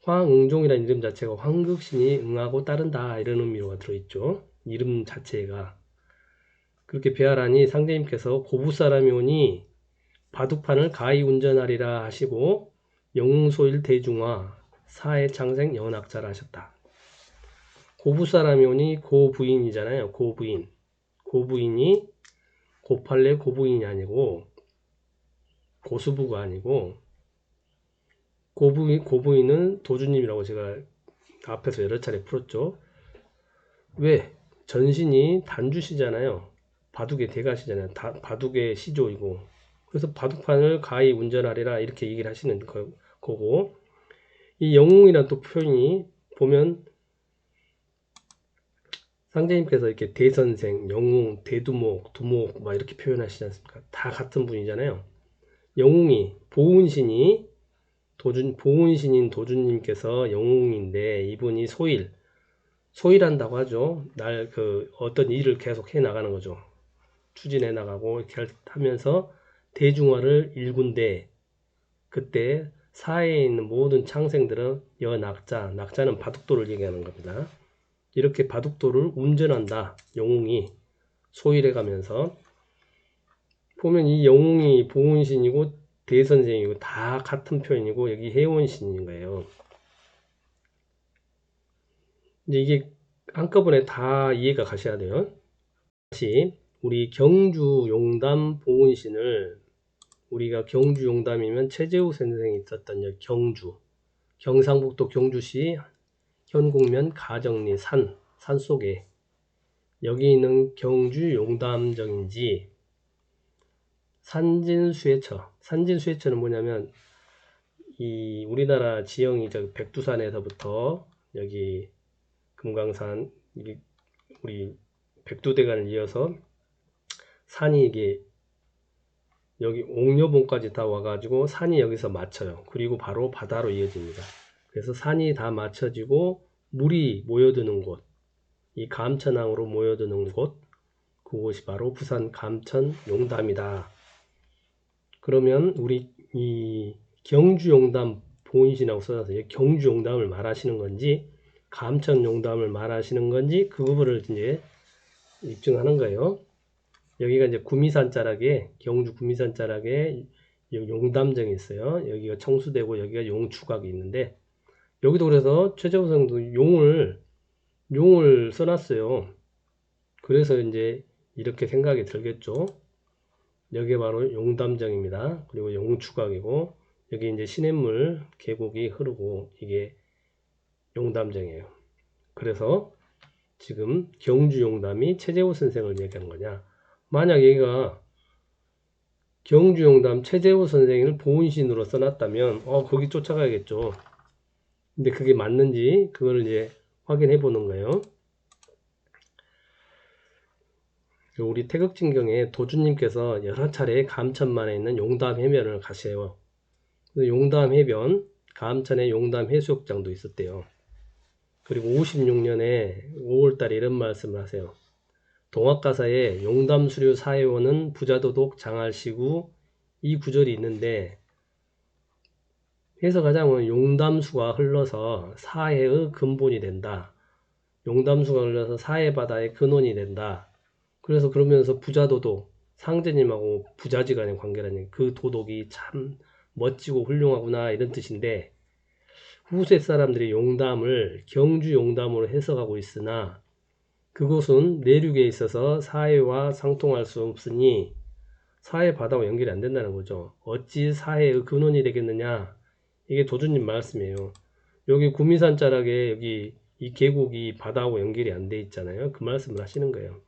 황응종이라는 이름 자체가 황극신이 응하고 따른다 이런 의미가 들어있죠. 이름 자체가 그렇게 배하라니 상제님께서 고부 사람이 오니 바둑판을 가히 운전하리라 하시고 영웅소일 대중화 사회 창생 연학자라 하셨다. 고부 사람이 오니 고부인이잖아요. 고부인. 고부인이 고팔레 고부인이 아니고 고수부가 아니고 고부인은 도주님이라고 제가 앞에서 여러 차례 풀었죠. 왜? 전신이 단주시잖아요. 바둑의 대가시잖아요. 바둑의 시조이고. 그래서 바둑판을 가히 운전하리라 이렇게 얘기를 하시는 거고, 이 영웅이란 또 표현이 보면 상제님께서 이렇게 대선생, 영웅, 대두목, 두목 막 이렇게 표현하시지 않습니까? 다 같은 분이잖아요. 영웅이 보훈신이 보훈신인 도주님께서 영웅인데 이분이 소일한다고 하죠. 어떤 일을 계속 해 나가는 거죠. 추진해 나가고 이렇게 하면서 대중화를 일군데, 그때 사회에 있는 모든 창생들은 낙자는 바둑도를 얘기하는 겁니다. 이렇게 바둑도를 운전한다. 영웅이 소일해 가면서 보면 이 영웅이 보훈신이고 대선생이고 다 같은 표현이고 여기 해원신인 거예요. 이제 이게 한꺼번에 다 이해가 가셔야 돼요. 다시 우리 경주 용담 보훈신을, 우리가 경주 용담이면 최재우 선생이 있었던 경상북도 경주시 현곡면 가정리 산 속에 여기 있는 경주 용담정인지 산진수해처는 뭐냐면 이 우리나라 지형이 백두산에서부터 여기 금강산 우리 백두대간을 이어서 산이 이게 여기 옥녀봉까지 다 와가지고 산이 여기서 맞춰요. 그리고 바로 바다로 이어집니다. 그래서 산이 다 맞춰지고 물이 모여드는 곳, 이 감천항으로 모여드는 곳, 그곳이 바로 부산 감천 용담이다. 그러면 우리 이 경주 용담 보훈신이라고 써서 경주 용담을 말하시는 건지 감천 용담을 말하시는 건지 그거를 이제 입증하는 거예요. 여기가 이제 경주 구미산 자락에 용담정이 있어요. 여기가 청수되고 여기가 용추각이 있는데, 여기도 그래서 최재호 선생도 용을 써놨어요. 그래서 이제 이렇게 생각이 들겠죠. 여기 바로 용담정입니다. 그리고 용추각이고 여기 이제 시냇물 계곡이 흐르고 이게 용담정이에요. 그래서 지금 경주 용담이 최재호 선생을 얘기한 거냐? 만약 얘가 경주 용담 최재호 선생을 보훈신으로 써놨다면 거기 쫓아가야겠죠. 근데 그게 맞는지 그걸 이제 확인해 보는 거예요. 우리 태극진경에 도주님께서 여러 차례 감천만에 있는 용담 해변을 가세요. 용담 해변, 감천에 용담 해수욕장도 있었대요. 그리고 56년에 5월달에 이런 말씀을 하세요. 동학가사에 용담수류 사회원은 부자도독 장할시구 이 구절이 있는데, 해석하자면 용담수가 흘러서 사회의 근본이 된다. 용담수가 흘러서 사회바다의 근원이 된다. 그래서 그러면서 부자도독, 상제님하고 부자지간의 관계라니 그 도덕이 참 멋지고 훌륭하구나 이런 뜻인데, 후세 사람들이 용담을 경주 용담으로 해석하고 있으나 그곳은 내륙에 있어서 사해와 상통할 수 없으니 사해 바다와 연결이 안 된다는 거죠. 어찌 사해의 근원이 되겠느냐, 이게 도주님 말씀이에요. 여기 구미산 자락에 여기 이 계곡이 바다하고 연결이 안 돼 있잖아요. 그 말씀을 하시는 거예요.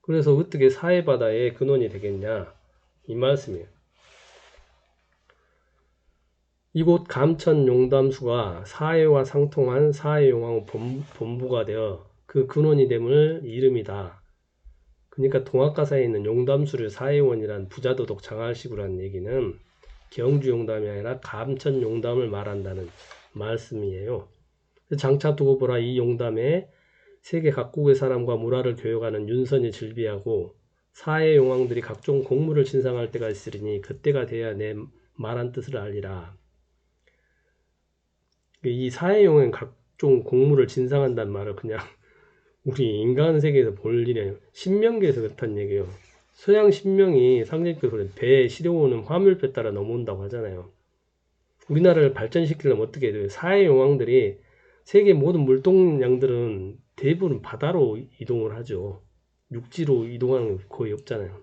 그래서 어떻게 사해 바다의 근원이 되겠냐 이 말씀이에요. 이곳 감천 용담수가 사해와 상통한 사해용왕 본부가 되어 그 근원이 됨을 이름이다. 그러니까 동학가사에 있는 용담수류 사회원이란 부자도덕 장할시구라는 얘기는 경주 용담이 아니라 감천 용담을 말한다는 말씀이에요. 장차 두고 보라 이 용담에 세계 각국의 사람과 문화를 교역하는 윤선이 즐비하고 사회 용왕들이 각종 공무를 신상할 때가 있으리니 그때가 돼야 내 말한 뜻을 알리라. 이 사회 용왕은 각종 공무를 진상한다는 말을 그냥 우리 인간 세계에서 볼 일이에요. 신명기에서 그렇다는 얘기예요. 서양 신명이 상징적으로 배에 시려오는 화물배 따라 넘어온다고 하잖아요. 우리나라를 발전시키려면 어떻게 해야 돼요? 사회 용왕들이 세계 모든 물동량들은 대부분 바다로 이동을 하죠. 육지로 이동하는 게 거의 없잖아요.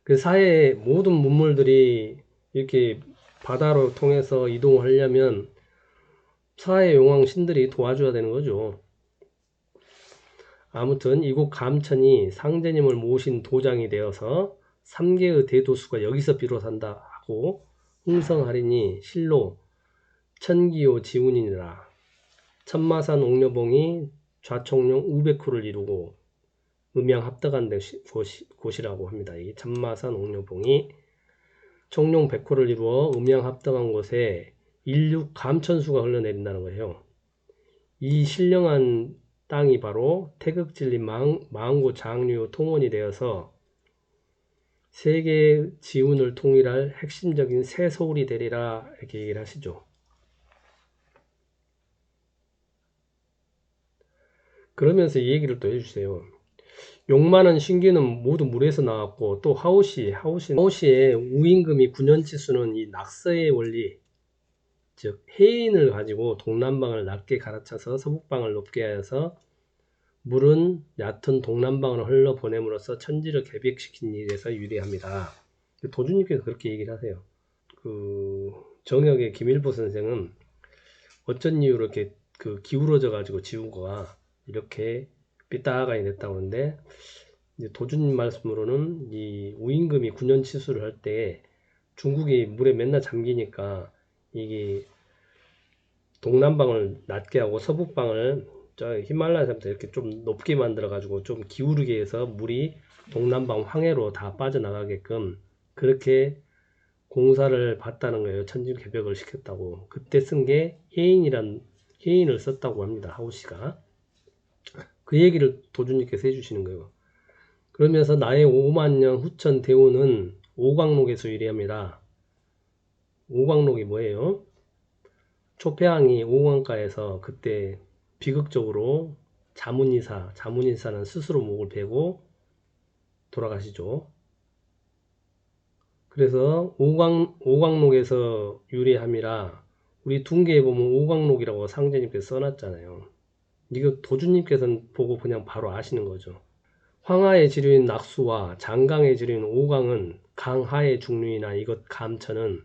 그 사회의 모든 문물들이 이렇게 바다로 통해서 이동하려면 사회 용왕 신들이 도와줘야 되는 거죠. 아무튼 이곳 감천이 상제님을 모신 도장이 되어서 3개의 대도수가 여기서 비롯한다 하고 흥성하리니 실로 천기요 지운이니라. 천마산 옥녀봉이 좌총룡 우백호를 이루고 음양합덕한 곳이라고 합니다. 이 천마산 옥녀봉이 총룡 100호를 이루어 음양합덕한 곳에 인류 감천수가 흘러내린다는 거예요. 이 신령한 땅이 바로 태극진리 망고 장류 통원이 되어서 세계 지운을 통일할 핵심적인 새 서울이 되리라 이렇게 얘기를 하시죠. 그러면서 이 얘기를 또 해주세요. 욕 많은 신기는 모두 물에서 나왔고 또 하오시의 우임금이 9년치수는 이 낙서의 원리 즉 해인을 가지고 동남방을 낮게 갈아차서 서북방을 높게 하여서 물은 얕은 동남방으로 흘러보냄으로써 천지를 개벽시킨 일에서 유리합니다. 도주님께서 그렇게 얘기를 하세요. 그 정역의 김일보 선생은 어쩐 이유로 이렇게 그 기울어져 가지고 지구가 이렇게 삐딱하게 됐다고 하는데 도주님 말씀으로는 이 우임금이 9년 치수를 할 때 중국이 물에 맨날 잠기니까 이게 동남방을 낮게 하고 서북방을 저 히말라야산부터 이렇게 좀 높게 만들어 가지고 좀 기울게 해서 물이 동남방 황해로 다 빠져나가게끔 그렇게 공사를 봤다는 거예요. 천지개벽을 시켰다고. 그때 쓴 게 해인을 썼다고 합니다. 하우시가. 그 얘기를 도주님께서 해주시는 거예요. 그러면서 나의 5만년 후천 대우는 오광록에서 유래합니다. 오광록이 뭐예요? 초패왕이 오광가에서 그때 비극적으로 자문이사는 스스로 목을 베고 돌아가시죠. 그래서 오광록에서 유래함이라 우리 둥계에 보면 오광록이라고 상제님께서 써놨잖아요. 이거 도주님께서는 보고 그냥 바로 아시는 거죠. 황하의 지류인 낙수와 장강의 지류인 오광은 강하의 중류이나 이것 감천은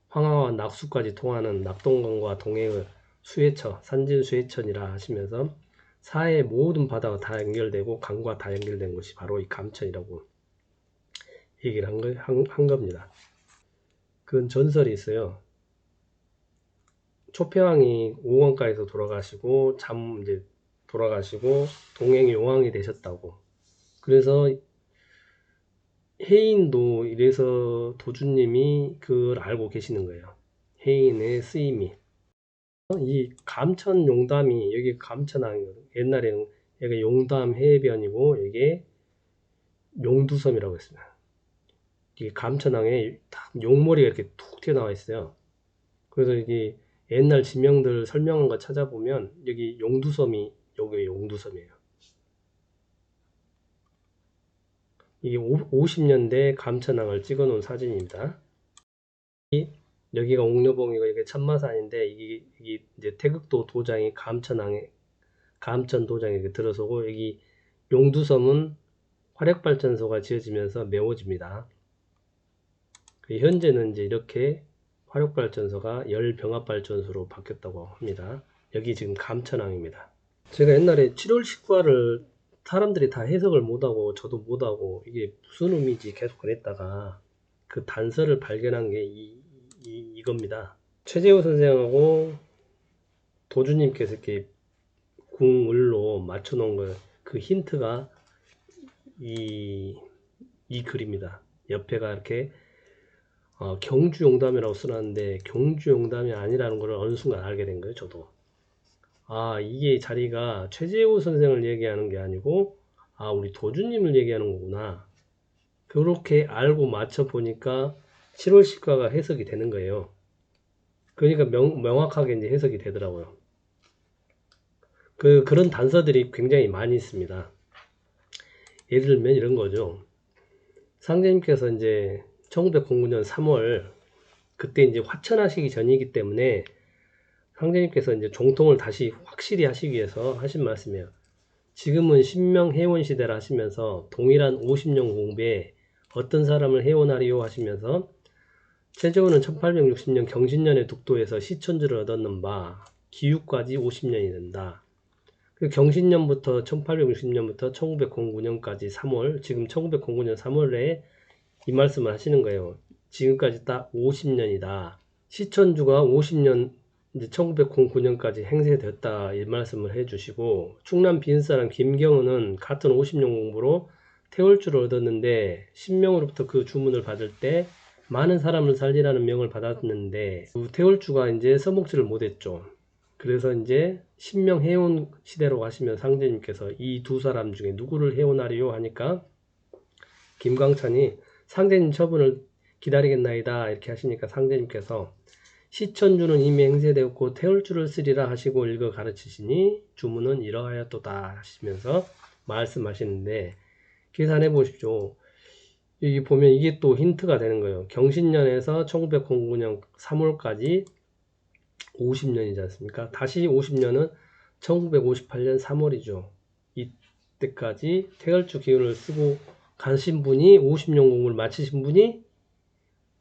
황하와 낙수까지 통하는 낙동강과 동해의 수해처, 산진수해천이라 하시면서 사해의 모든 바다가 다 연결되고 강과 다 연결된 곳이 바로 이 감천이라고 얘기를 한 겁니다. 그건 전설이 있어요. 초패왕이 오광가에서 돌아가시고 이제 돌아가시고 동행의 용왕이 되셨다고. 그래서 해인도 이래서 도주님이 그걸 알고 계시는 거예요. 해인의 쓰임이. 이 감천 용담이 여기 감천항이거든요. 옛날에는 여기 용담 해변이고 이게 용두섬이라고 했습니다. 이 감천항에 용머리가 이렇게 툭 튀어나와 있어요. 그래서 이게 옛날 지명들 설명한 거 찾아보면 여기 용두섬이 여기 용두섬이에요. 이게 50년대 감천항을 찍어 놓은 사진입니다. 여기가 옥녀봉이고 이게 천마산인데 이게 이제 태극도 도장이 감천 도장에 들어서고 여기 용두섬은 화력발전소가 지어지면서 메워집니다. 현재는 이제 이렇게 화력발전소가 열병합발전소로 바뀌었다고 합니다. 여기 지금 감천항입니다. 제가 옛날에 7월 19화를 사람들이 다 해석을 못하고 저도 못하고 이게 무슨 의미인지 계속 그랬다가 그 단서를 발견한 게 이겁니다. 최재호 선생하고 도주님께서 이렇게 궁을로 맞춰 놓은 거, 그 힌트가 이 글입니다. 옆에가 이렇게 경주용담이라고 써놨는데 경주용담이 아니라는 걸 어느 순간 알게 된 거예요. 저도. 이게 자리가 최재우 선생을 얘기하는 게 아니고 우리 도주님을 얘기하는 거구나. 그렇게 알고 맞춰 보니까 7월 시가가 해석이 되는 거예요. 그러니까 명확하게 이제 해석이 되더라고요. 그런 단서들이 굉장히 많이 있습니다. 예를 들면 이런 거죠. 상제님께서 이제 1909년 3월 그때 이제 화천하시기 전이기 때문에 상제님께서 이제 종통을 다시 확실히 하시기 위해서 하신 말씀이에요. 지금은 신명 해원 시대라 하시면서 동일한 50년 공부에 어떤 사람을 해원하리요 하시면서 최재훈은 1860년 경신년에 독도에서 시천주를 얻었는 바 기후까지 50년이 된다. 그 경신년부터 1860년부터 1909년까지 3월, 지금 1909년 3월에 이 말씀을 하시는 거예요. 지금까지 딱 50년이다. 시천주가 50년, 이제 1909년까지 행세됐다. 이 말씀을 해주시고, 충남 비인사람 김경은은 같은 50년 공부로 태월주를 얻었는데, 신명으로부터 그 주문을 받을 때, 많은 사람을 살리라는 명을 받았는데, 그 태월주가 이제 서목지를 못했죠. 그래서 이제 신명 해온 시대로 가시면 상제님께서 이 두 사람 중에 누구를 해온하리요 하니까 김광찬이 상제님 처분을 기다리겠나이다 이렇게 하시니까 상제님께서 시천주는 이미 행세되었고 태월주를 쓰리라 하시고 읽어 가르치시니 주문은 이러하였도다 하시면서 말씀하시는데 계산해 보십시오. 여기 보면 이게 또 힌트가 되는 거예요. 경신년에서 1909년 3월까지 50년이지 않습니까? 다시 50년은 1958년 3월이죠. 이때까지 태월주 기운을 쓰고 가신 분이 50년 공부를 마치신 분이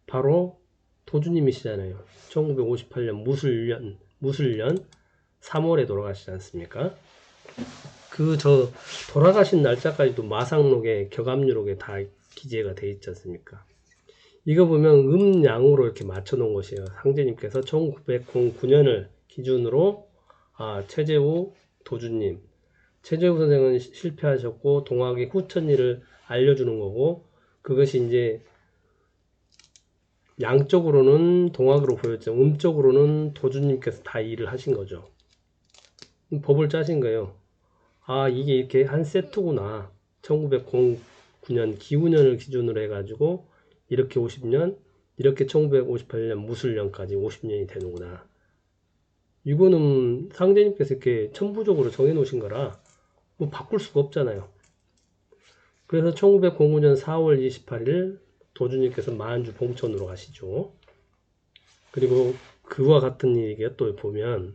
바로 도주님이시잖아요. 1958년 무술년 3월에 돌아가시지 않습니까? 돌아가신 날짜까지도 마상록에 격압류록에 다 기재가 돼 있지 않습니까? 이거 보면 음양으로 이렇게 맞춰 놓은 것이에요. 상제님께서 1909년을 기준으로 최재우 도주님, 최재우 선생은 실패하셨고 동학의 후천일을 알려주는 거고, 그것이 이제 양쪽으로는 동학으로 보였죠. 음쪽으로는 도주님께서 다 일을 하신 거죠. 법을 짜신 거예요. 이게 이렇게 한 세트구나. 1909년 기후년을 기준으로 해가지고 이렇게 50년, 이렇게 1958년 무술년까지 50년이 되는구나. 이거는 상제님께서 이렇게 천부적으로 정해놓으신 거라 뭐 바꿀 수가 없잖아요. 그래서 1909년 4월 28일 도주님께서 만주 봉천으로 가시죠. 그리고 그와 같은 얘기가 또 보면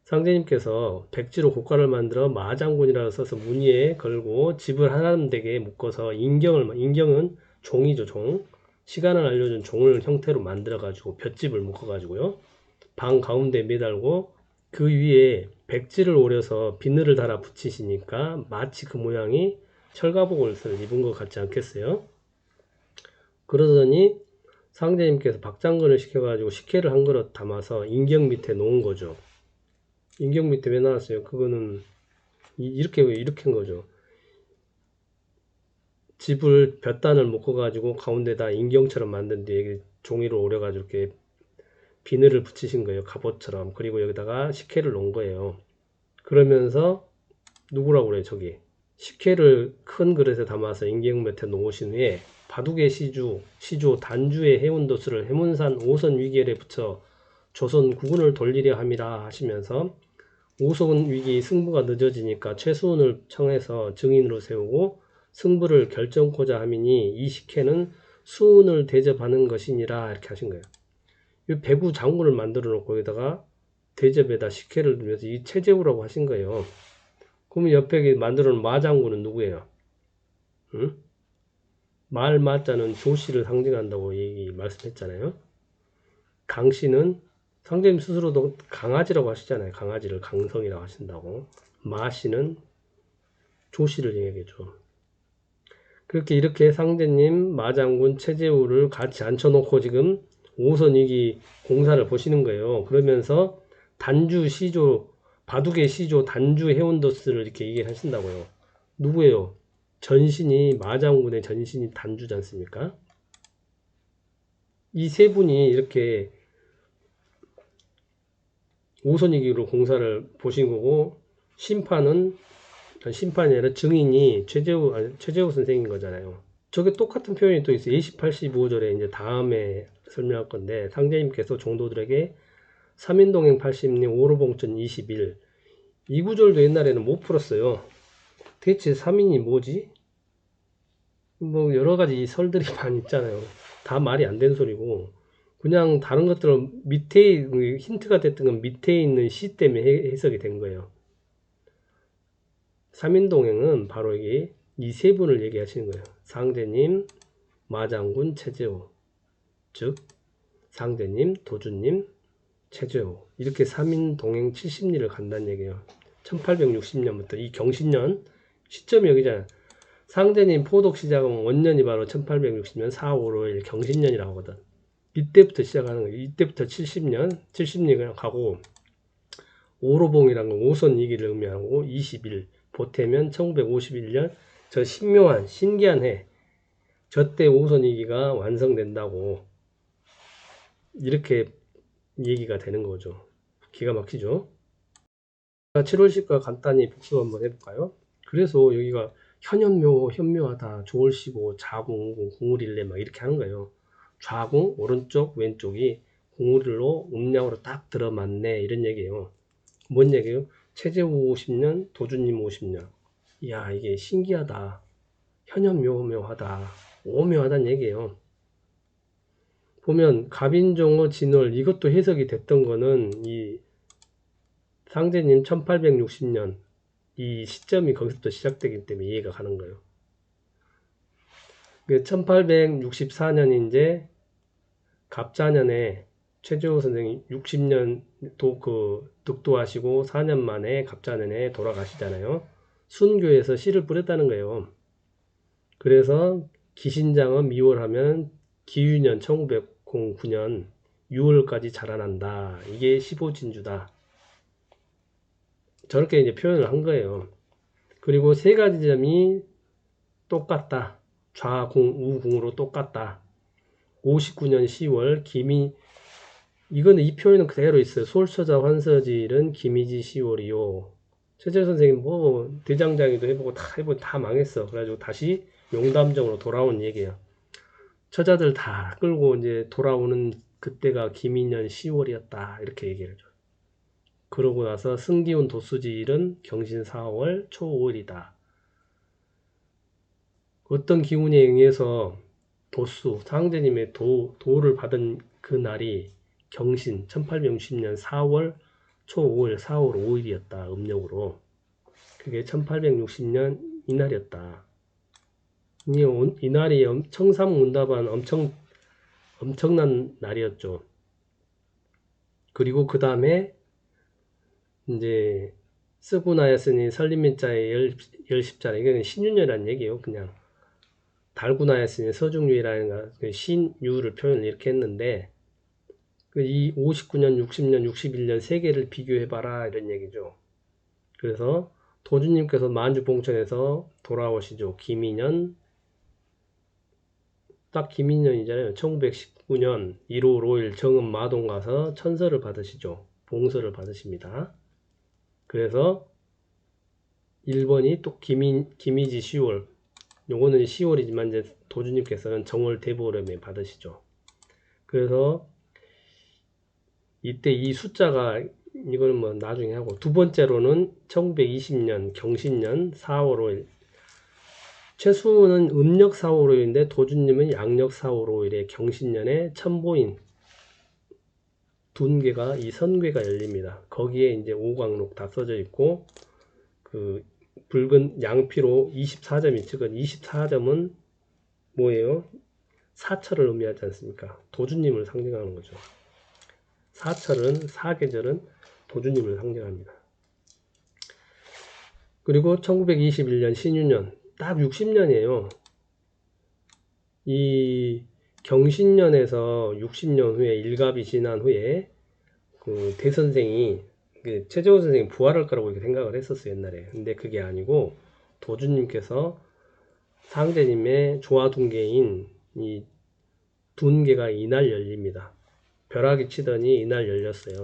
상제님께서 백지로 고가를 만들어 마장군이라고 써서 무늬에 걸고 집을 하나되게 묶어서 인경은 종이죠, 종. 시간을 알려준 종을 형태로 만들어 가지고 볏집을 묶어 가지고요. 방 가운데 매달고 그 위에 백지를 오려서 비늘을 달아 붙이시니까 마치 그 모양이 철가복을 입은 것 같지 않겠어요? 그러더니 상제님께서 박장근을 시켜가지고 식혜를 한 그릇 담아서 인경 밑에 놓은 거죠. 인경 밑에 왜 나왔어요? 그거는 이렇게 한 거죠. 집을 볕단을 묶어가지고 가운데다 인경처럼 만든 뒤에 종이로 오려가지고 이렇게 비늘을 붙이신 거예요. 갑옷처럼. 그리고 여기다가 식혜를 놓은 거예요. 그러면서 누구라고 그래요? 저기 식혜를 큰 그릇에 담아서 인경 밑에 놓으신 후에 바둑의 시조 단주의 해운도수를 해문산 오선 위기에 붙여 조선 국군을 돌리려 함이라 하시면서 오선 위기 승부가 늦어지니까 최수훈을 청해서 증인으로 세우고 승부를 결정코자 함이니 이 식혜는 수훈을 대접하는 것이니라 이렇게 하신 거예요. 이 배구 장군을 만들어 놓고 여기다가 대접에다 식혜를 두면서 이 최재우라고 하신 거예요. 그러면 옆에 만들어 놓은 마장군은 누구예요? 응? 마자는 조씨를 상징한다고 말씀했잖아요. 강씨는 상제님 스스로도 강아지라고 하시잖아요. 강아지를 강성이라고 하신다고. 마씨는 조씨를 얘기하죠. 그렇게 이렇게 상제님, 마장군, 최재우를 같이 앉혀놓고 지금 5선 2기 공사를 보시는 거예요. 그러면서 단주 시조 바둑의 시조 단주 해운도스를 이렇게 얘기하신다고요. 누구예요? 전신이 마장군의 전신이 단주지 않습니까? 이 세 분이 이렇게 오선이기로 공사를 보신 거고, 심판이 아니라 증인이 최재우 선생인 거잖아요. 저게 똑같은 표현이 또 있어요. 2085절에 이제 다음에 설명할 건데, 상제님께서 종도들에게 3인동행 80리 오로봉천 21. 이 구절도 옛날에는 못 풀었어요. 대체 3인이 뭐지? 뭐 여러 가지 설들이 많이 있잖아요. 다 말이 안 되는 소리고, 그냥 다른 것들은 밑에 힌트가 됐던 건 밑에 있는 시 때문에 해석이 된 거예요. 3인동행은 바로 이 세 분을 얘기하시는 거예요. 상제님, 마장군, 최재호. 즉 상제님, 도주님, 최재호. 이렇게 3인 동행 70리를 간다는 얘기예요. 1860년부터 이 경신년 시점이 여기잖아요. 상제님 포독 시작은 원년이 바로 1860년 4월 5일 경신년이라고 하거든. 이때부터 시작하는 거예요. 이때부터 70리가 가고, 오로봉이라는 건 오선 2기를 의미하고 20일 보태면 1951년 저 신묘한 신기한 해, 저때 오선 2기가 완성된다고 이렇게 얘기가 되는 거죠. 기가 막히죠. 7월시가 간단히 복습 한번 해볼까요? 그래서 여기가 현현묘, 현묘하다, 조월시고, 자궁, 우궁, 궁울일래 막 이렇게 하는 거예요. 좌궁, 오른쪽, 왼쪽이 궁울일로 음양으로 딱 들어맞네, 이런 얘기예요. 뭔 얘기예요? 최재우 50년, 도주님 50년. 이야, 이게 신기하다. 현현묘묘하다. 오묘하다는 얘기예요. 보면 갑인종어 진월 이것도 해석이 됐던 거는 이 상제님 1860년 이 시점이 거기서부터 시작되기 때문에 이해가 가는 거예요. 1864년이 이제 갑자년에 최재호 선생이 60년 득도하시고 4년 만에 갑자년에 돌아가시잖아요. 순교에서 씨를 뿌렸다는 거예요. 그래서 기신장은 미월하면 기유년 1909년 6월까지 자라난다. 이게 15진주다. 저렇게 이제 표현을 한 거예요. 그리고 세 가지 점이 똑같다. 좌궁, 우궁으로 똑같다. 59년 10월 이거는 이 표현은 그대로 있어요. 솔처자 환서질은 김이지 10월이요. 최재 선생님 뭐 대장장이도 해보고 다 망했어. 그래가지고 다시 용담정으로 돌아온 얘기예요. 처자들 다 끌고 이제 돌아오는 그때가 김인년 10월이었다. 이렇게 얘기를 해줘. 그러고 나서 승기운 도수지일은 경신 4월 초 5일이다. 어떤 기운에 의해서 상제님의 도를 받은 그 날이 경신 1860년 4월 초 5일, 4월 5일이었다. 음력으로. 그게 1860년 이날이었다. 이 날이 청삼문답한 엄청난 날이었죠. 그리고 그 다음에 이제 쓰고 나였으니 설립민자의 열십자라, 이거는 신윤여라는 얘기예요. 그냥 달고 나였으니 서중유라는 신유를 표현을 이렇게 했는데, 이 59년, 60년, 61년 세 개를 비교해봐라 이런 얘기죠. 그래서 도주님께서 만주봉천에서 돌아오시죠. 김인년, 딱 김인년이잖아요. 1919년 1월 5일 정읍 마동 가서 천서를 받으시죠. 봉서를 받으십니다. 그래서 1번이 또 김이지 10월, 요거는 10월이지만 이제 도주님께서는 정월 대보름에 받으시죠. 그래서 이때 이 숫자가, 이거는 뭐 나중에 하고, 두 번째로는 1920년 경신년 4월 5일, 최수는 음력 4월 5일인데 도주님은 양력 4월 5일에 경신년에 천보인 둔괴가, 이 선괴가 열립니다. 거기에 이제 오광록 다 써져 있고, 그 붉은 양피로 24점이 찍은 24점은 뭐예요? 사철을 의미하지 않습니까? 도주님을 상징하는 거죠. 사계절은 도주님을 상징합니다. 그리고 1921년 신유년, 딱 60년이에요. 이 경신년에서 60년 후에 일갑이 지난 후에 그 대선생이 최재훈 선생님 부활할 거라고 이렇게 생각을 했었어요, 옛날에. 근데 그게 아니고 도주님께서 상제님의 조화둔계인 이 둔계가 이날 열립니다. 벼락이 치더니 이날 열렸어요.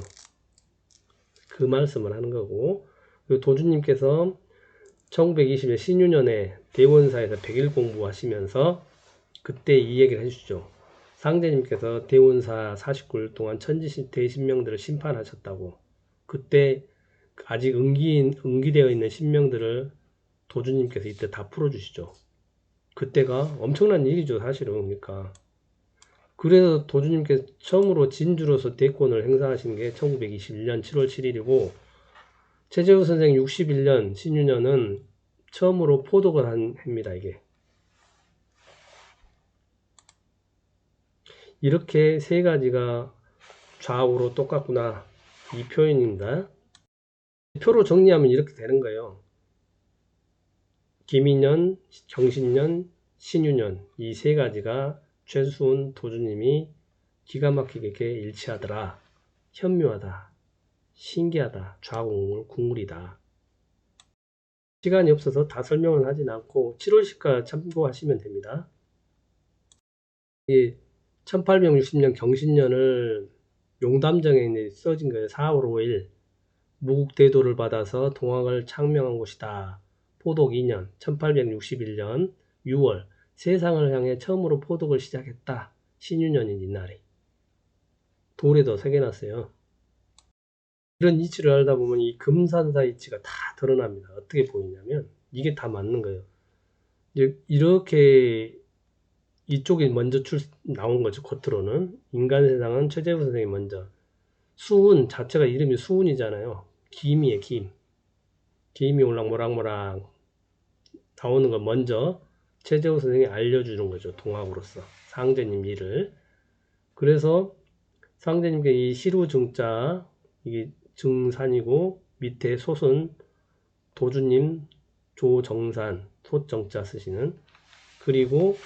그 말씀을 하는 거고, 그리고 도주님께서 1920년 신유년에 대원사에서 100일 공부하시면서 그때 이 얘기를 해주죠. 상제님께서 대원사 49일 동안 천지대신명들을 심판하셨다고. 그때 아직 응기되어 있는 신명들을 도주님께서 이때 다 풀어주시죠. 그때가 엄청난 일이죠, 사실은. 그러니까 그래서 도주님께서 처음으로 진주로서 대권을 행사하신 게 1921년 7월 7일이고 최재우 선생 61년 신유년은 처음으로 포독을 한 해입니다. 이게 이렇게 세 가지가 좌우로 똑같구나, 이 표현입니다. 표로 정리하면 이렇게 되는 거예요. 김인년, 경신년, 신유년, 이 세 가지가 최수훈 도주님이 기가 막히게 이렇게 일치하더라. 현묘하다, 신기하다, 좌우국물이다. 시간이 없어서 다 설명은 하진 않고 7월시가 참고하시면 됩니다. 이 1860년 경신년을 용담정에 써진 거예요. 4월 5일 무국대도를 받아서 동학을 창명한 곳이다. 포독 2년 1861년 6월 세상을 향해 처음으로 포독을 시작했다. 신유년인 이날이 돌에도 새겨놨어요. 이런 이치를 알다 보면 이 금산사 이치가 다 드러납니다. 어떻게 보이냐면 이게 다 맞는 거예요. 이렇게 이쪽이 먼저 나온 거죠. 겉으로는 인간 세상은 최재우 선생이 먼저. 수훈 자체가 이름이 수훈이잖아요. 김이에요. 김이 올랑모락모락 나오는 거 먼저 최재우 선생이 알려주는 거죠. 동학으로서 상제님 일을. 그래서 상제님께 이 시루증자, 이게 증산이고 밑에 솥은 도주님 조정산 솥정자 쓰시는, 그리고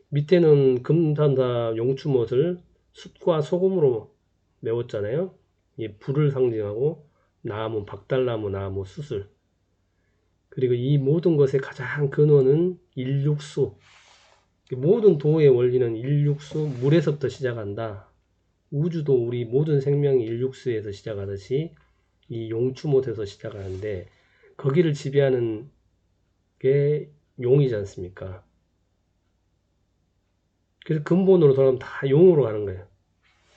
밑에는 금산사 용추못을 숯과 소금으로 메웠잖아요. 이 불을 상징하고 나무, 박달나무, 나무, 숯을. 그리고 이 모든 것의 가장 근원은 일육수. 모든 도의 원리는 일육수, 물에서부터 시작한다. 우주도 우리 모든 생명이 일육수에서 시작하듯이 이 용추못에서 시작하는데 거기를 지배하는 게 용이지 않습니까? 그래서 근본으로 돌아가면 다 용으로 가는 거예요.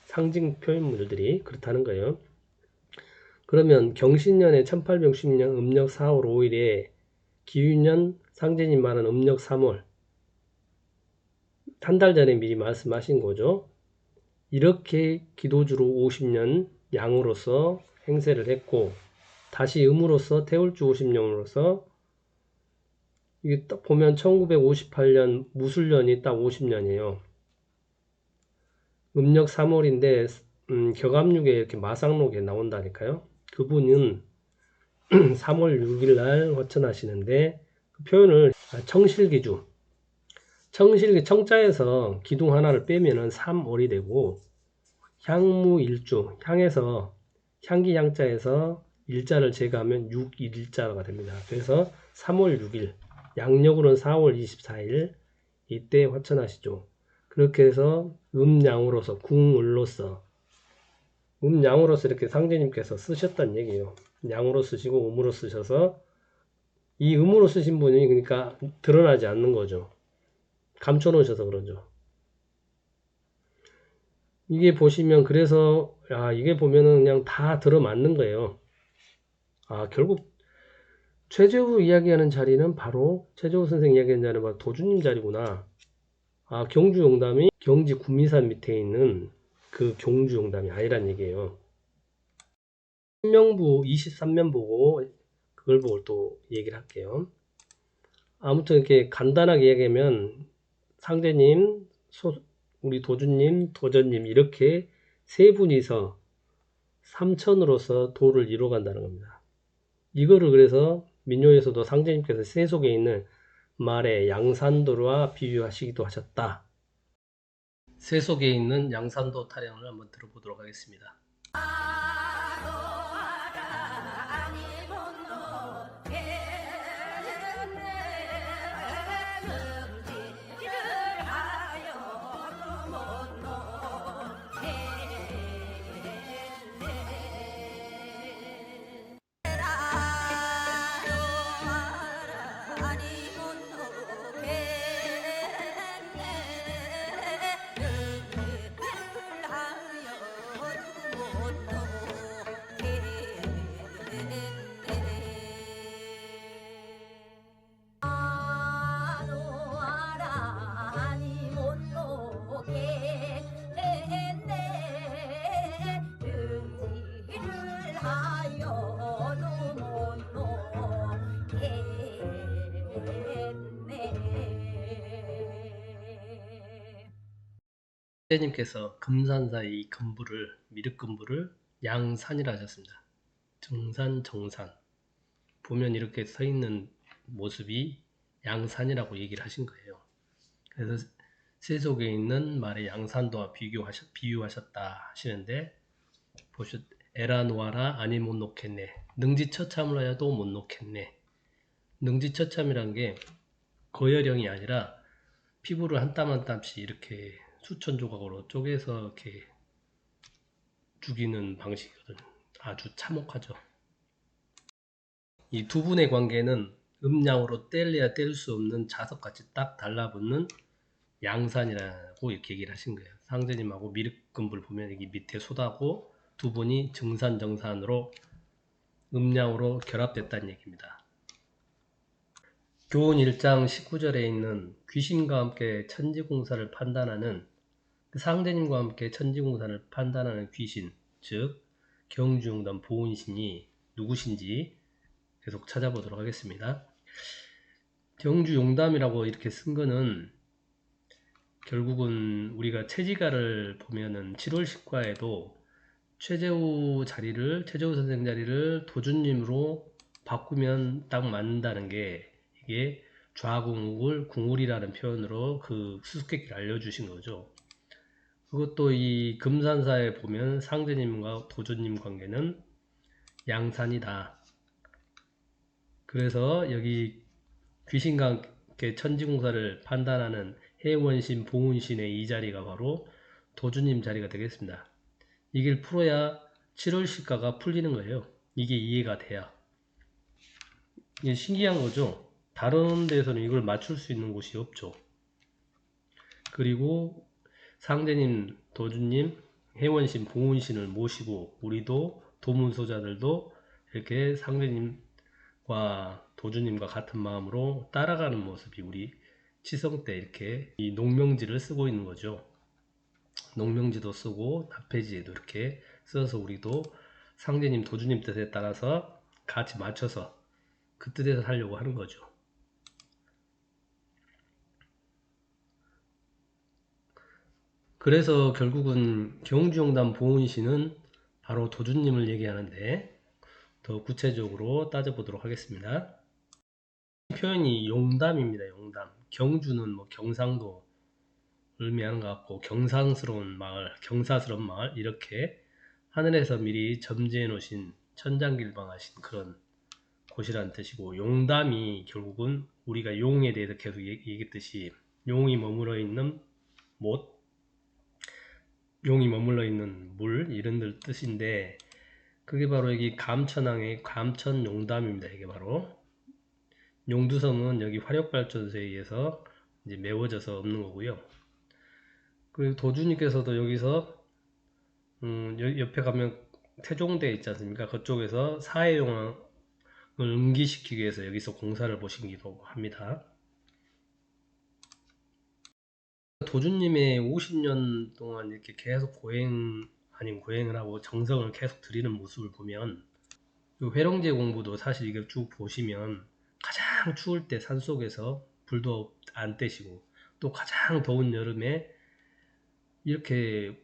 상징 표현물들이 그렇다는 거예요. 그러면 경신년에 1860년 음력 4월 5일에 기윤년 상제님 말은 음력 3월 한 달 전에 미리 말씀하신 거죠. 이렇게 기도주로 50년 양으로서 행세를 했고 다시 음으로서 태울주 50년으로서 이게 딱 보면 1958년 무술년이 딱 50년이에요. 음력 3월인데 격암육에 이렇게 마상록에 나온다니까요. 그분은 3월 6일 날 화천하시는데 그 표현을 청실기주, 청실기 청자에서 기둥 하나를 빼면은 3월이 되고 향무일주, 향에서 향기 향자에서 일자를 제거하면 6일자가 됩니다. 그래서 3월 6일, 양력으로는 4월 24일 이때 화천하시죠. 그렇게 해서 음양으로서 궁을로서 음양으로서 이렇게 상제님께서 쓰셨단 얘기예요. 양으로 쓰시고 음으로 쓰셔서 이 음으로 쓰신 분이 그러니까 드러나지 않는 거죠. 감춰 놓으셔서 그러죠. 이게 보시면 그래서 이게 보면은 그냥 다 들어맞는 거예요. 결국 최재우 이야기하는 자리는 바로 최재우 선생 이야기하는 자리는 바로 도주님 자리구나. 경주용담이 경지 구미산 밑에 있는 그 경주용담이 아니란 얘기예요. 신명부 23면 보고 그걸 보고 또 얘기를 할게요. 아무튼 이렇게 간단하게 얘기하면 상제님, 우리 도주님, 도전님 이렇게 세 분이서 삼천으로서 도를 이뤄간다는 겁니다. 이거를 그래서 민요에서도 상제님께서 세속에 있는 말의 양산도와 비유하시기도 하셨다. 세속에 있는 양산도 타령을 한번 들어보도록 하겠습니다. 선생님께서 금산사의 이 금부를, 미륵금부를 양산이라 하셨습니다. 정산, 정산. 보면 이렇게 서 있는 모습이 양산이라고 얘기를 하신 거예요. 그래서 세속에 있는 말의 양산도와 비유하셨다 하시는데, 보셨, 에라 놓아라 아니 못 놓겠네. 능지처참을 하여도 못 놓겠네. 능지처참이란 게 거열형이 아니라 피부를 한 땀 한 땀씩 이렇게 수천 조각으로 쪼개서 이렇게 죽이는 방식이거든요. 아주 참혹하죠. 이 두 분의 관계는 음양으로 뗄래야 뗄 수 없는 자석같이 딱 달라붙는 양산이라고 이렇게 얘기를 하신 거예요. 상제님하고 미륵금불 보면 여기 밑에 쏟하고 두 분이 정산정산으로 음양으로 결합됐다는 얘기입니다. 교훈 1장 19절에 있는 귀신과 함께 천지공사를 판단하는, 상제님과 함께 천지공사를 판단하는 귀신, 즉 경주용담 보훈신이 누구신지 계속 찾아보도록 하겠습니다. 경주용담이라고 이렇게 쓴 거는 결국은 우리가 채지가를 보면은 7월식과에도 최재우 선생 자리를 도준님으로 바꾸면 딱 맞는다는 게, 이게 좌궁울, 궁울이라는 표현으로 그 수수께끼를 알려주신 거죠. 그것도 이 금산사에 보면 상제님과 도준님 관계는 양산이다. 그래서 여기 귀신과 함께 천지공사를 판단하는 해원신, 보훈신의 이 자리가 바로 도주님 자리가 되겠습니다. 이걸 풀어야 7월시가가 풀리는 거예요. 이게 이해가 돼야. 이게 신기한 거죠. 다른 데서는 이걸 맞출 수 있는 곳이 없죠. 그리고 상제님, 도주님, 해원신, 보훈신을 모시고 우리도 도문소자들도 이렇게 상제님과 도주님과 같은 마음으로 따라가는 모습이 우리 치성 때 이렇게 이 농명지를 쓰고 있는 거죠. 농명지도 쓰고 답해지에도 이렇게 써서 우리도 상제님, 도주님 뜻에 따라서 같이 맞춰서 그 뜻에서 살려고 하는 거죠. 그래서 결국은 경주용담 보훈신은 바로 도주님을 얘기하는데, 더 구체적으로 따져보도록 하겠습니다. 표현이 용담입니다. 용담. 경주는 뭐 경상도 의미하는 것 같고, 경상스러운 마을, 경사스러운 마을, 이렇게 하늘에서 미리 점지해 놓으신 천장길방하신 그런 곳이라는 뜻이고, 용담이 결국은 우리가 용에 대해서 계속 얘기했듯이 용이 머물러 있는 못, 용이 머물러 있는 물, 이런 뜻인데, 그게 바로 여기 감천항의 감천용담입니다. 이게 바로 용두섬은 여기 화력발전소에 의해서 이제 메워져서 없는 거고요. 그리고 도주님께서도 여기서 옆에 가면 태종대 있지 않습니까? 그쪽에서 사해용을 응기시키기 위해서 여기서 공사를 보시기도 합니다. 도주님의 50년 동안 이렇게 계속 고행 아닌 고행을 하고 정성을 계속 들이는 모습을 보면, 회령제 공부도 사실 이거 쭉 보시면 가장 추울 때 산속에서 불도 안 떼시고 또 가장 더운 여름에 이렇게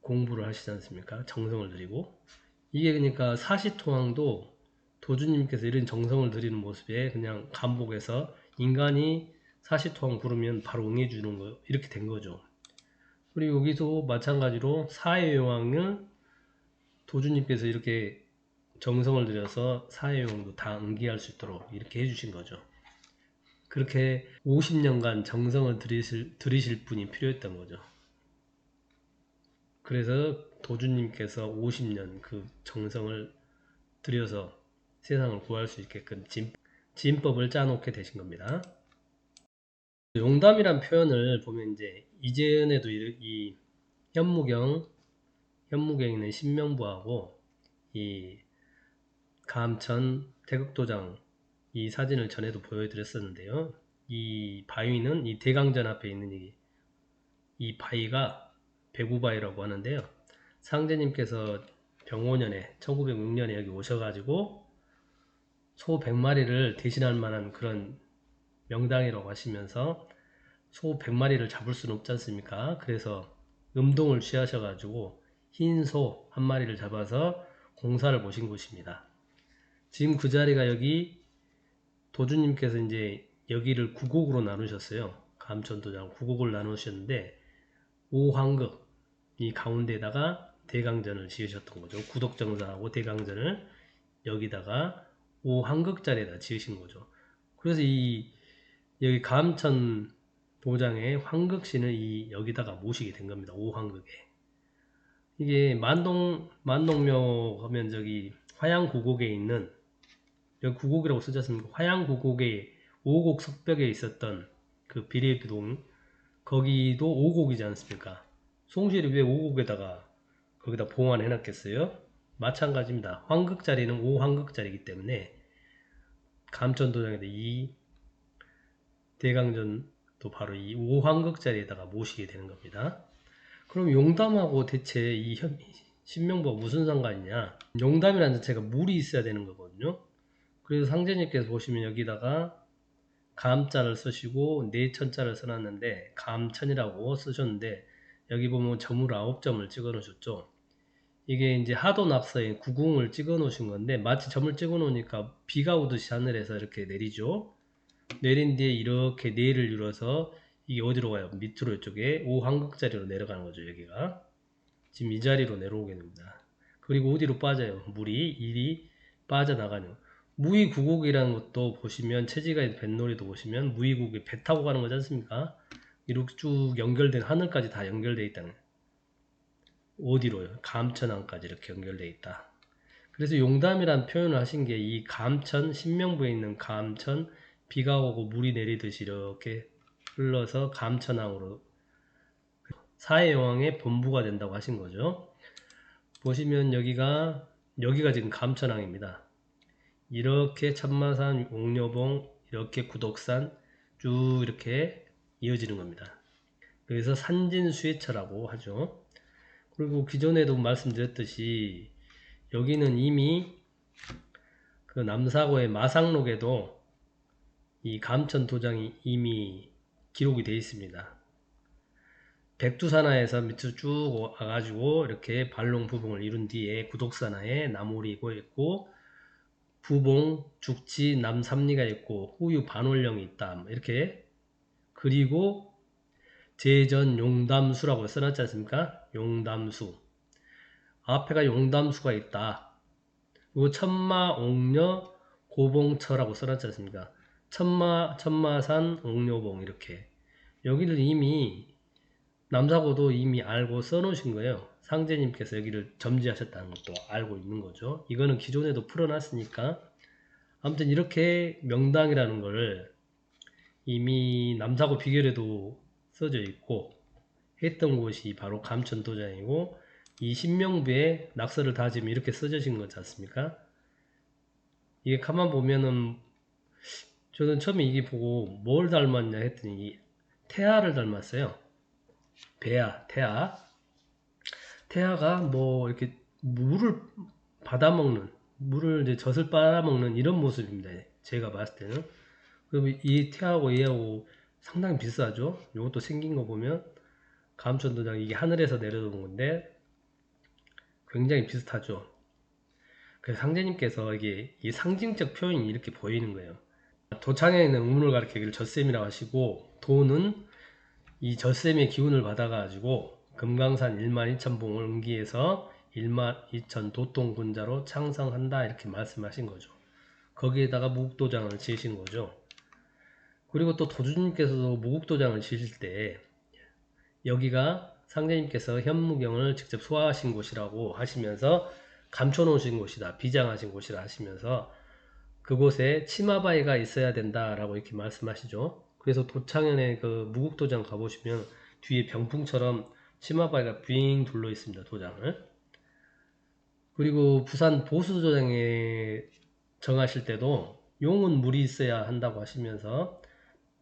공부를 하시지 않습니까? 정성을 들이고. 이게 그러니까 사시토항도 도주님께서 이런 정성을 들이는 모습에 그냥 감복해서 인간이 사시토항 부르면 바로 응해주는 거, 이렇게 된 거죠. 그리고 여기도 마찬가지로 사해용왕을 도주님께서 이렇게 정성을 들여서 사해용도 다 응기할 수 있도록 이렇게 해주신 거죠. 그렇게 50년간 정성을 들이실 분이 필요했던 거죠. 그래서 도주님께서 50년 그 정성을 들여서 세상을 구할 수 있게끔 진법을 짜놓게 되신 겁니다. 용담이란 표현을 보면 이제 이전에도 이 현무경에 있는 신명부하고 이 감천 태극도장 이 사진을 전에도 보여드렸었는데요. 이 바위는 이 대강전 앞에 있는 이 바위가 배구바위라고 하는데요. 상제님께서 병오년에 1906년에 여기 오셔가지고 소 100마리를 대신할 만한 그런 명당이라고 하시면서 소 100마리를 잡을 수는 없지 않습니까? 그래서 음동을 취하셔가지고 흰 소 한 마리를 잡아서 공사를 보신 곳입니다. 지금 그 자리가 여기 도주님께서 이제 여기를 9곡으로 나누셨어요. 감천도장 9곡을 나누셨는데 5황극 이 가운데다가 대강전을 지으셨던 거죠. 구덕정사하고 대강전을 여기다가 5황극자리에다 지으신 거죠. 그래서 이 여기 감천 도장의 황극신을 여기다가 모시게 된 겁니다. 5황극에. 이게 만동묘 하면 저기 화양구곡에 있는 여기 구곡이라고 쓰셨습니까? 화양구곡의 5곡 석벽에 있었던 그 비례비동 거기도 5곡이지 않습니까? 송실이 왜 5곡에다가 거기다 봉안해 놨겠어요? 마찬가지입니다. 황극자리는 5황극자리이기 때문에 감천도장에다 이 대강전도 바로 이 5황극자리에다가 모시게 되는 겁니다. 그럼 용담하고 대체 이 신명부가 무슨 상관이냐? 용담이라는 자체가 물이 있어야 되는 거거든요. 그래서 상제님께서 보시면 여기다가 감자를 쓰시고 내천자를 써놨는데 감천이라고 쓰셨는데 여기 보면 점을 9점을 찍어 놓으셨죠. 이게 이제 하도낙서에 구궁을 찍어 놓으신 건데 마치 점을 찍어 놓으니까 비가 오듯이 하늘에서 이렇게 내리죠. 내린 뒤에 이렇게 내를 이뤄서 이게 어디로 가요? 밑으로 이쪽에 5황극자리로 내려가는 거죠. 여기가 지금 이 자리로 내려오게 됩니다. 그리고 어디로 빠져요? 물이 일이 빠져나가는 무의구곡이라는 것도 보시면 체지가의 뱃놀이도 보시면 무의구곡이 배 타고 가는 거지 않습니까? 이렇게 쭉 연결된 하늘까지 다 연결되어 있다는 어디로요? 감천항까지 이렇게 연결되어 있다. 그래서 용담이란 표현을 하신 게 이 감천 신명부에 있는 감천 비가 오고 물이 내리듯이 이렇게 흘러서 감천항으로 사해여왕의 본부가 된다고 하신 거죠. 보시면 여기가 지금 감천항입니다. 이렇게 천마산, 옥녀봉, 이렇게 구덕산 쭉 이렇게 이어지는 겁니다. 그래서 산진수해처라고 하죠. 그리고 기존에도 말씀드렸듯이 여기는 이미 그 남사고의 마상록에도 이 감천도장이 이미 기록이 되어 있습니다. 백두산하에서 밑으로 쭉 와가지고 이렇게 발롱부봉을 이룬 뒤에 구덕산하에 나몰이고 있고 부봉, 죽지, 남삼리가 있고 후유 반월령이 있다. 이렇게 그리고 제전 용담수라고 써놨지 않습니까? 용담수 앞에가 용담수가 있다. 그리고 천마, 옥녀, 고봉처라고 써놨지 않습니까? 천마산, 옥녀봉 이렇게 여기를 이미 남사고도 이미 알고 써놓으신 거예요. 상제님께서 여기를 점지하셨다는 것도 알고 있는 거죠. 이거는 기존에도 풀어놨으니까 아무튼 이렇게 명당이라는 걸 이미 남사고 비결에도 써져 있고 했던 곳이 바로 감천도장이고 이 신명부에 낙서를 다 지금 이렇게 써주신 거지 않습니까? 이게 가만 보면은 저는 처음에 이게 보고 뭘 닮았냐 했더니 태아를 닮았어요. 배아, 태아가 뭐 이렇게 물을 받아먹는 물을 이제 젖을 빨아먹는 이런 모습입니다. 제가 봤을 때는. 그럼 이 태아하고 얘하고 상당히 비슷하죠. 이것도 생긴 거 보면 감천도장 이게 하늘에서 내려오는 건데 굉장히 비슷하죠. 그래서 상제님께서 이게 이 상징적 표현이 이렇게 보이는 거예요. 도창에 있는 우문을 가리키기를 젖셈이라고 하시고 도는 이 젖셈의 기운을 받아가지고 금강산 12,000봉을 응기해서 12,000 도통군자로 창성한다 이렇게 말씀하신 거죠. 거기에다가 무국도장을 지으신 거죠. 그리고 또 도주님께서도 무국도장을 지으실 때 여기가 상제님께서 현무경을 직접 소화하신 곳이라고 하시면서 감춰놓으신 곳이다, 비장하신 곳이라 하시면서 그곳에 치마바위가 있어야 된다라고 이렇게 말씀하시죠. 그래서 도창현의 그 무국도장 가보시면 뒤에 병풍처럼 치마바위가 빙 둘러 있습니다. 도장을. 그리고 부산 보수도장에 정하실 때도 용은 물이 있어야 한다고 하시면서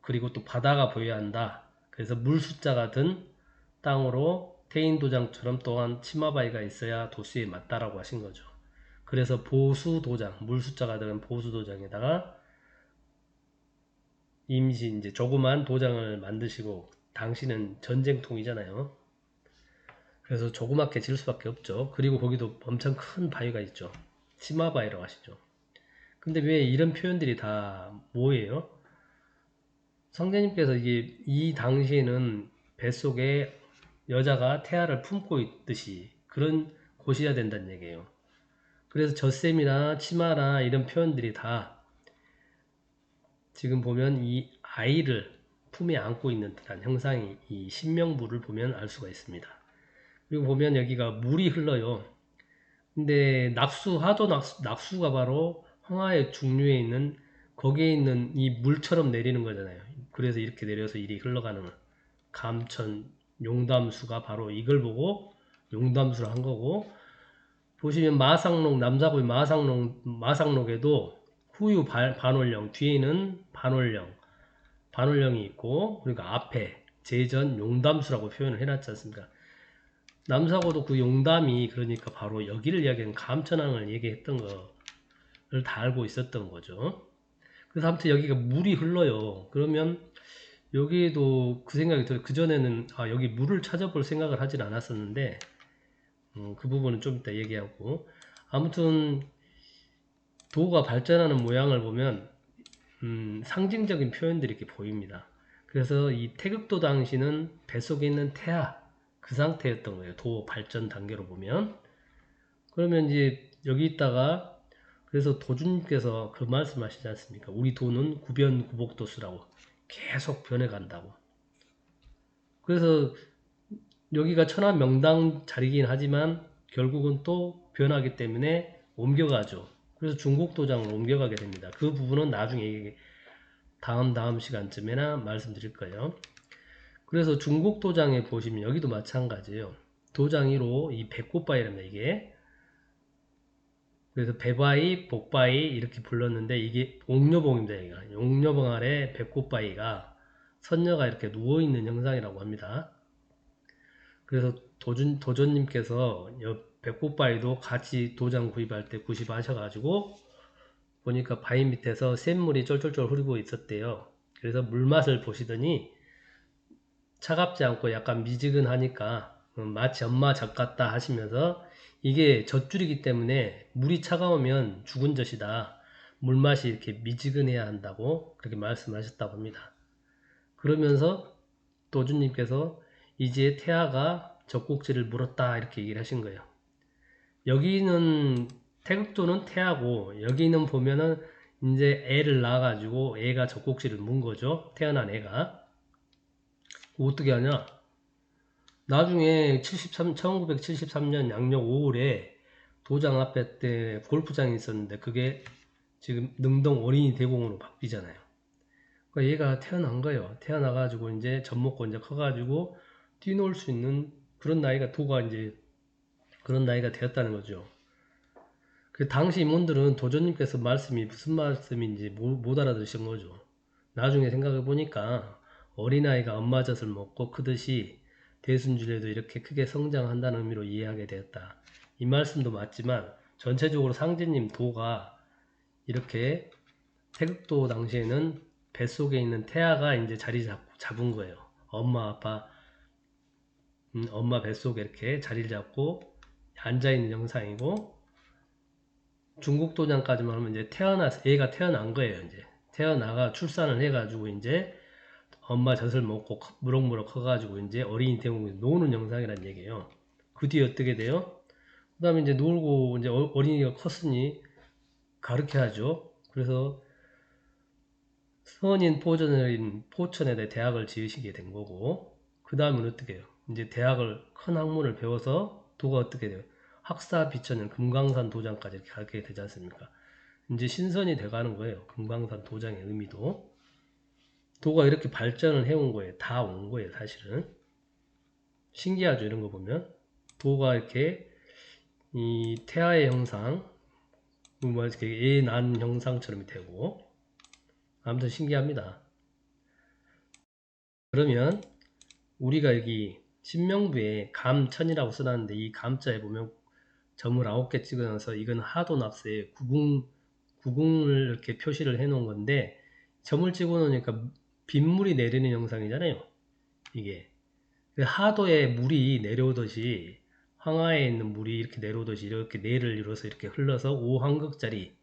그리고 또 바다가 보여야 한다. 그래서 물 숫자가 든 땅으로 태인도장처럼 또한 치마바위가 있어야 도수에 맞다라고 하신 거죠. 그래서 보수도장, 물 숫자가 든 보수도장에다가 임시 이제 조그만 도장을 만드시고 당시는 전쟁통이잖아요. 그래서 조그맣게 질 수밖에 없죠. 그리고 거기도 엄청 큰 바위가 있죠. 치마바위라고 하시죠. 근데 왜 이런 표현들이 다 뭐예요? 성자님께서 이게 이 당시에는 뱃속에 여자가 태아를 품고 있듯이 그런 곳이어야 된다는 얘기예요. 그래서 젖셈이나 치마나 이런 표현들이 다 지금 보면 이 아이를 품에 안고 있는 듯한 형상이 이 신명부를 보면 알 수가 있습니다. 그리고 보면 여기가 물이 흘러요. 근데 하도 낙수가 바로 황하의 중류에 있는 거기에 있는 이 물처럼 내리는 거잖아요. 그래서 이렇게 내려서 일이 흘러가는 감천 용담수가 바로 이걸 보고 용담수를 한 거고, 보시면 마상록 남자고의 마상록에도 후유 반올령 뒤에는 반올령이 있고, 그러니까 앞에 제전 용담수라고 표현을 해놨지 않습니까? 남사고도 그 용담이 그러니까 바로 여기를 이야기하는 감천항을 얘기했던 거를 다 알고 있었던 거죠. 그래서 아무튼 여기가 물이 흘러요. 그러면 여기에도 그 생각이 들어요. 그전에는 여기 물을 찾아볼 생각을 하진 않았었는데 그 부분은 좀 이따 얘기하고, 아무튼 도가 발전하는 모양을 보면 상징적인 표현들이 이렇게 보입니다. 그래서 이 태극도 당시는 뱃속에 있는 태아 그 상태였던 거예요. 도 발전 단계로 보면. 그러면 이제 여기 있다가 그래서 도주님께서 그 말씀하시지 않습니까? 우리 도는 구변구복도수라고 계속 변해간다고. 그래서 여기가 천안 명당 자리긴 하지만 결국은 또 변하기 때문에 옮겨가죠. 그래서 중국 도장으로 옮겨가게 됩니다. 그 부분은 나중에 다음 시간쯤에나 말씀드릴 거예요. 그래서 중국 도장에 보시면 여기도 마찬가지예요. 도장 1호 이 배꼽바위랍니다. 이게 그래서 배바위, 복바위 이렇게 불렀는데 이게 옥녀봉입니다. 여기가 옥녀봉 아래 배꼽바위가 선녀가 이렇게 누워있는 형상이라고 합니다. 그래서 도전님께서 배꼽바위도 같이 도장 구입할 때 구입하셔가지고 보니까 바위 밑에서 샘물이 쫄쫄쫄 흐르고 있었대요. 그래서 물맛을 보시더니 차갑지 않고 약간 미지근하니까 마치 엄마 젖 같다 하시면서, 이게 젖줄이기 때문에 물이 차가우면 죽은 젖이다. 물맛이 이렇게 미지근해야 한다고 그렇게 말씀하셨다고 합니다. 그러면서 도주님께서 이제 태아가 젖꼭지를 물었다 이렇게 얘기를 하신 거예요. 여기는 태극도는 태아고 여기는 보면은 이제 애를 낳아가지고 애가 젖꼭지를 문 거죠. 태어난 애가. 어떻게 하냐? 나중에 1973년 양력 5월에 도장 앞에 때 골프장이 있었는데 그게 지금 능동 어린이 대공원으로 바뀌잖아요. 그러니까 얘가 태어난 거예요. 태어나가지고 이제 젖 먹고 이제 커가지고 뛰놀 수 있는 그런 나이가 도가 이제 그런 나이가 되었다는 거죠. 그 당시 임원들은 도전님께서 말씀이 무슨 말씀인지 못 알아들으신 거죠. 나중에 생각해 보니까 어린아이가 엄마 젖을 먹고 크듯이 대순주례도 이렇게 크게 성장한다는 의미로 이해하게 되었다. 이 말씀도 맞지만 전체적으로 상제님 도가 이렇게 태극도 당시에는 뱃속에 있는 태아가 이제 자리 잡은 거예요. 엄마 아빠 엄마 뱃속에 이렇게 자리를 잡고 앉아있는 영상이고, 중국 도장까지만 하면 이제 얘가 태어난 거예요. 이제 태어나가 출산을 해가지고 이제 엄마 젖을 먹고 무럭무럭 커가지고 이제 어린이 대공원에서 노는 영상이란 얘기예요. 그 뒤에 어떻게 돼요? 그 다음에 이제 놀고 이제 어린이가 컸으니 가르쳐야죠. 그래서 선인 포천에 대학을 지으시게 된 거고, 그 다음은 어떻게 해요? 이제 큰 학문을 배워서 도가 어떻게 돼요? 학사 비천은 금강산 도장까지 이렇게 가르치게 되지 않습니까? 이제 신선이 돼가는 거예요. 금강산 도장의 의미도. 도가 이렇게 발전을 해온 거예요. 다 온 거예요, 사실은. 신기하죠, 이런 거 보면. 도가 이렇게 이 태아의 형상, 뭐 이렇게 애 낳은 형상처럼 되고, 아무튼 신기합니다. 그러면 우리가 여기 신명부에 감천이라고 써놨는데 이 감자에 보면 점을 9개 찍어놔서 이건 하도납세의 구궁을 이렇게 표시를 해 놓은 건데, 점을 찍어 놓으니까 빗물이 내리는 영상이잖아요. 이게 하도에 물이 내려오듯이 황하에 있는 물이 이렇게 내려오듯이 이렇게 내를 이뤄서 이렇게 흘러서 5환극짜리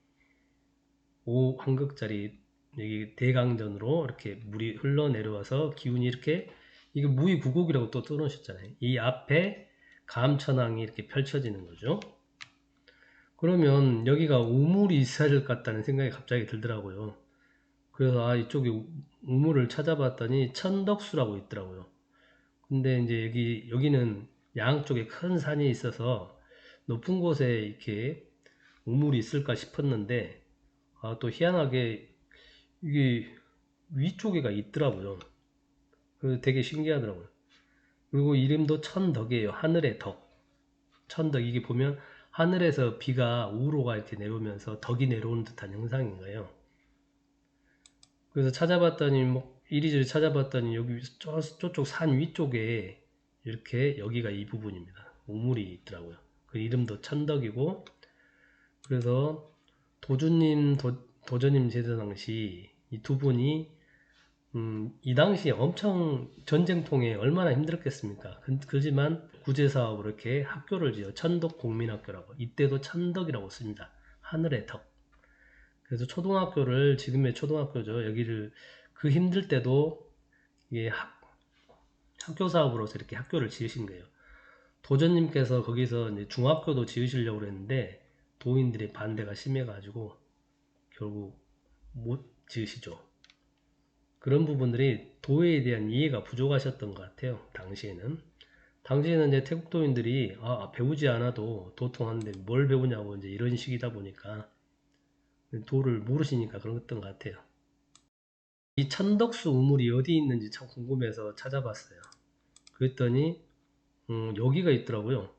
여기 대강전으로 이렇게 물이 흘러내려와서 기운이 이렇게, 이게 무의구곡이라고 또 써놓으셨잖아요. 이 앞에 감천왕이 이렇게 펼쳐지는 거죠. 그러면 여기가 우물이 있어야 될 것 같다는 생각이 갑자기 들더라고요. 그래서 이쪽에 우물을 찾아봤더니 천덕수라고 있더라고요. 근데 이제 여기는 양쪽에 큰 산이 있어서 높은 곳에 이렇게 우물이 있을까 싶었는데, 또 희한하게 이게 위쪽에가 있더라고요. 그래서 되게 신기하더라고요. 그리고 이름도 천덕이에요. 하늘의 덕. 천덕, 이게 보면 하늘에서 비가 우로가 이렇게 내려오면서 덕이 내려오는 듯한 형상인 거예요. 그래서 찾아봤더니 이리저리 찾아봤더니 여기 저쪽 산 위쪽에 이렇게 여기가 이 부분입니다. 우물이 있더라고요. 그 이름도 천덕이고, 그래서 도주님 제도 당시 이 두 분이 이 당시에 엄청 전쟁통에 얼마나 힘들었겠습니까? 그지만 구제사업으로 이렇게 학교를 지어 천덕국민학교라고, 이때도 천덕이라고 씁니다. 하늘의 덕. 그래서 초등학교를, 지금의 초등학교죠. 여기를 그 힘들 때도 이게 학교 사업으로서 이렇게 학교를 지으신 거예요. 도전님께서 거기서 이제 중학교도 지으시려고 그랬는데 도인들의 반대가 심해가지고 결국 못 지으시죠. 그런 부분들이 도에 대한 이해가 부족하셨던 것 같아요. 당시에는 이제 태국도인들이 배우지 않아도 도통하는데 뭘 배우냐고 이제 이런 식이다 보니까 도를 모르시니까 그랬던 것 같아요. 이 천덕수 우물이 어디 있는지 참 궁금해서 찾아봤어요. 그랬더니 여기가 있더라고요.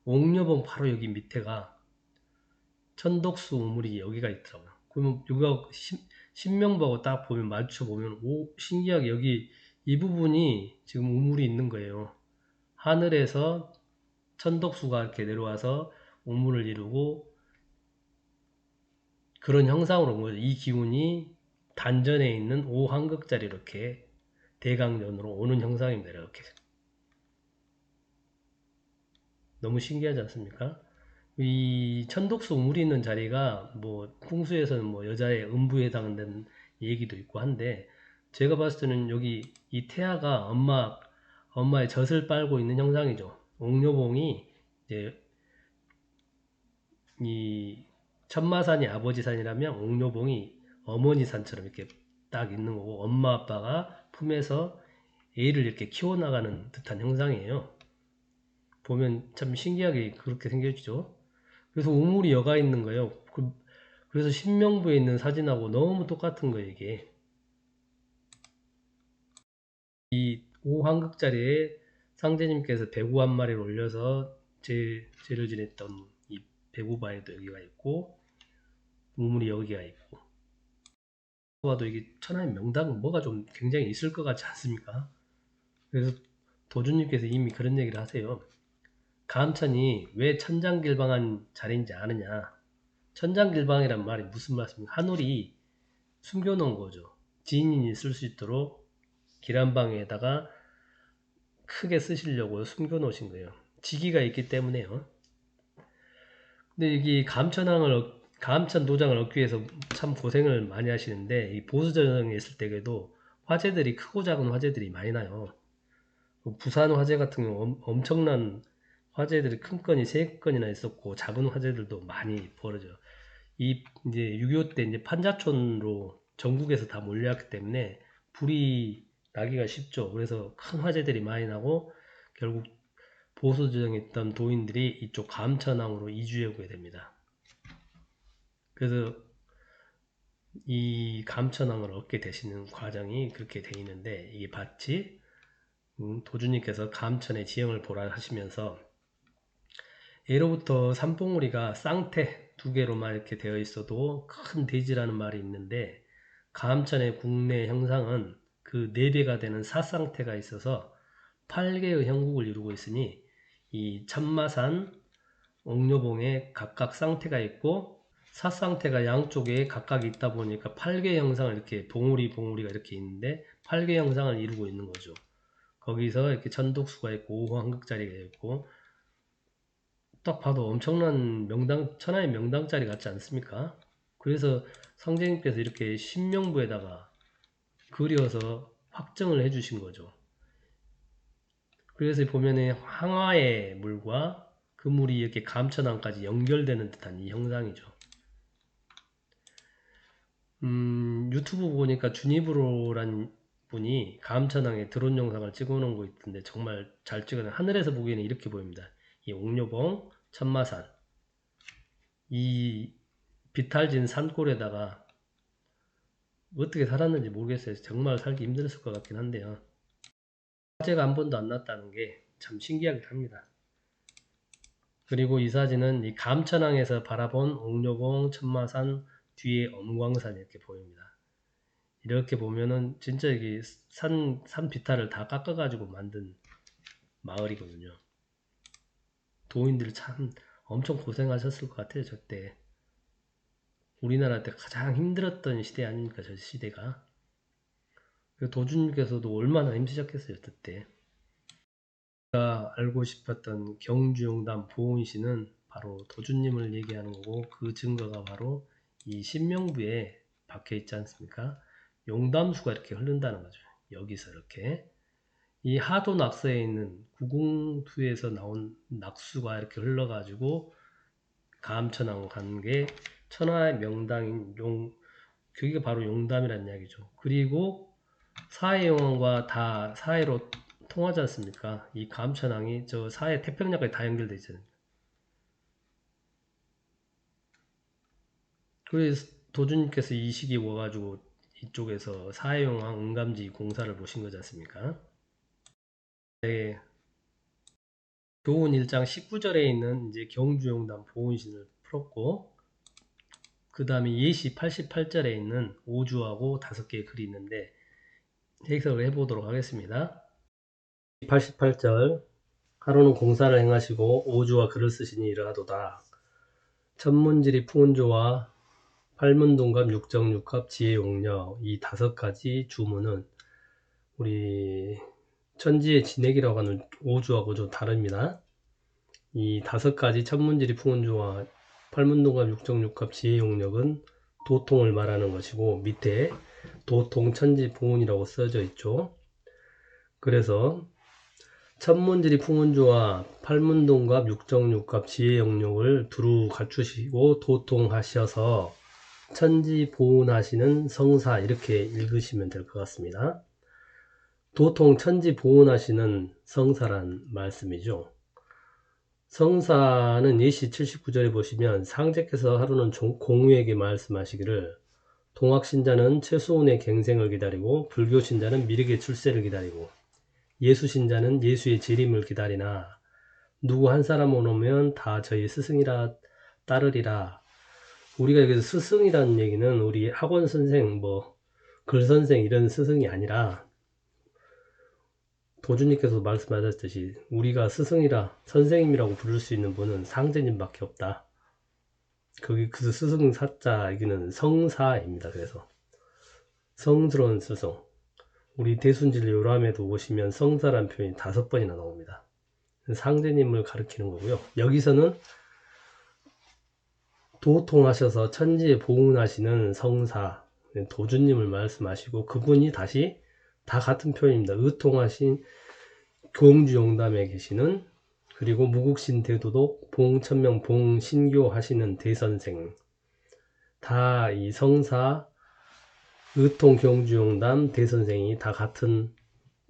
옥녀봉 바로 여기 밑에가 천덕수 우물이 여기가 있더라고요. 그러면 여기가 신명보하고 딱 보면 맞춰보면 신기하게 여기 이 부분이 지금 우물이 있는 거예요. 하늘에서 천덕수가 이렇게 내려와서 우물을 이루고 그런 형상으로 온 거죠. 이 기운이 단전에 있는 5환극짜리 이렇게 대강전으로 오는 형상입니다. 이렇게. 너무 신기하지 않습니까? 이 천덕수 우물이 있는 자리가 풍수에서는 여자의 음부에 해당되는 얘기도 있고 한데, 제가 봤을 때는 여기 이 태아가 엄마의 젖을 빨고 있는 형상이죠. 옥녀봉이 이제 이 천마산이 아버지 산이라면 옥녀봉이 어머니 산처럼 이렇게 딱 있는 거고, 엄마 아빠가 품에서 애를 이렇게 키워나가는 듯한 형상이에요. 보면 참 신기하게 그렇게 생겨지죠. 그래서 우물이 여가 있는 거예요. 그래서 신명부에 있는 사진하고 너무 똑같은 거예요, 이게. 이 5환극짜리에 상제님께서 배구 한 마리를 올려서 제를 지냈던 이 배구바에도 여기가 있고, 우물이 여기가 있고. 봐도 이게 천하의 명당은 뭐가 좀 굉장히 있을 것 같지 않습니까? 그래서 도주님께서 이미 그런 얘기를 하세요. 감천이 왜 천장길방한 자리인지 아느냐? 천장길방이란 말이 무슨 말씀입니까? 하늘이 숨겨놓은 거죠. 지인이 쓸 수 있도록 기란방에다가 크게 쓰시려고 숨겨놓으신 거예요. 지기가 있기 때문에요. 근데 여기 감천 도장을 얻기 위해서 참 고생을 많이 하시는데, 이 보수전형에 있을 때에도 화재들이, 크고 작은 화재들이 많이 나요. 부산 화재 같은 경우 엄청난 화재들이 큰 건이 3건이나 있었고, 작은 화재들도 많이 벌어져요. 이제 6.25 때 이제 판자촌으로 전국에서 다 몰려왔기 때문에 불이 나기가 쉽죠. 그래서 큰 화재들이 많이 나고 결국 보수지정에 있던 도인들이 이쪽 감천항으로 이주해 오게 됩니다. 그래서 이 감천항을 얻게 되시는 과정이 그렇게 돼 있는데, 이게 밭이 도주님께서 감천의 지형을 보라 하시면서 예로부터 산봉우리가 쌍태 2개로만 이렇게 되어 있어도 큰 대지라는 말이 있는데, 감천의 국내 형상은 그 4배가 되는 사쌍태가 있어서 8개의 형국을 이루고 있으니, 이 천마산, 옥녀봉에 각각 쌍태가 있고 사쌍태가 양쪽에 각각 있다 보니까 8개 형상을 이렇게 봉우리가 이렇게 있는데 8개 형상을 이루고 있는 거죠. 거기서 이렇게 천독수가 있고 오황극자리가 있고 딱 봐도 엄청난 명당, 천하의 명당자리 같지 않습니까? 그래서 성제님께서 이렇게 신명부에다가 그려서 확정을 해주신 거죠. 그래서 보면은 황화의 물과 그 물이 이렇게 감천항까지 연결되는 듯한 이 형상이죠. 유튜브 보니까 주니브로란 분이 감천항에 드론 영상을 찍어 놓은 거 있던데 정말 잘 찍어낸, 하늘에서 보기에는 이렇게 보입니다. 이 옥녀봉, 천마산, 이 비탈진 산골에다가 어떻게 살았는지 모르겠어요. 정말 살기 힘들었을 것 같긴 한데요. 화재가 한 번도 안 났다는 게 참 신기하긴 합니다. 그리고 이 사진은 이 감천항에서 바라본 옥녀봉, 천마산, 뒤에 엄광산이 이렇게 보입니다. 이렇게 보면은 진짜 이게 산 비탈을 다 깎아가지고 만든 마을이거든요. 도인들 참 엄청 고생하셨을 것 같아요. 저때 우리나라 때 가장 힘들었던 시대 아닙니까? 저 시대가. 도주님께서도 얼마나 힘드셨겠어요. 그때. 제가 알고 싶었던 경주용담 보온시는 바로 도주님을 얘기하는 거고, 그 증거가 바로 이 신명부에 박혀 있지 않습니까? 용담수가 이렇게 흐른다는 거죠. 여기서 이렇게 이 하도 낙서에 있는 구궁투에서 나온 낙수가 이렇게 흘러가지고 감천항 간 게 천하의 명당인 그게 바로 용담이라는 이야기죠. 그리고 사해용왕과 다 사해로 통하지 않습니까? 이 감천항이 저 사해 태평양까지 다 연결되어 있잖아요. 그래서 도주님께서 이 시기에 와가지고 이쪽에서 사해용왕 은감지 공사를 보신 거지 않습니까? 네. 교훈 1장 19절에 있는 이제 경주용담 보온신을 풀었고, 그 다음에 예시 88절에 있는 오주하고 5개의 글이 있는데 해석을 해보도록 하겠습니다. 88절, 하루는 공사를 행하시고 오주와 글을 쓰시니 이러하도다. 천문지리 풍운조와 팔문동갑 육정육합 지혜용력, 이 5가지 주문은 우리 천지의 진액이라고 하는 오주하고 좀 다릅니다. 이 5가지 천문지리 풍운조와 팔문동갑 육정육합 지혜용력은 도통을 말하는 것이고, 밑에 도통 천지 보온이라고 써져 있죠. 그래서 천문지리 풍운조와 팔문동갑 육정육합 지혜용력을 두루 갖추시고 도통하셔서 천지 보온하시는 성사, 이렇게 읽으시면 될 것 같습니다. 도통 천지 보온하시는 성사란 말씀이죠. 성사는 예시 79절에 보시면 상제께서 하루는 공유에게 말씀하시기를 동학신자는 최수온의 갱생을 기다리고 불교신자는 미륵의 출세를 기다리고 예수신자는 예수의 재림을 기다리나 누구 한 사람 오면 다 저희 스승이라 따르리라. 우리가 여기서 스승이라는 얘기는 우리 학원 선생, 글 선생 이런 스승이 아니라 도주님께서 말씀하셨듯이 우리가 스승이라 선생님이라고 부를 수 있는 분은 상제님밖에 없다. 그 스승 사자 여기는 성사입니다. 그래서 성스러운 스승. 우리 대순진리 요람에도 보시면 성사란 표현이 5번이나 나옵니다. 상제님을 가리키는 거고요. 여기서는 도통하셔서 천지에 보훈하시는 성사, 도주님을 말씀하시고, 그분이 다시 다 같은 표현입니다. 의통하신 교웅주용담에 계시는, 그리고 무국신 대도독 봉천명 봉신교 하시는 대선생, 다 이 성사 의통 교웅주용담 대선생이 다 같은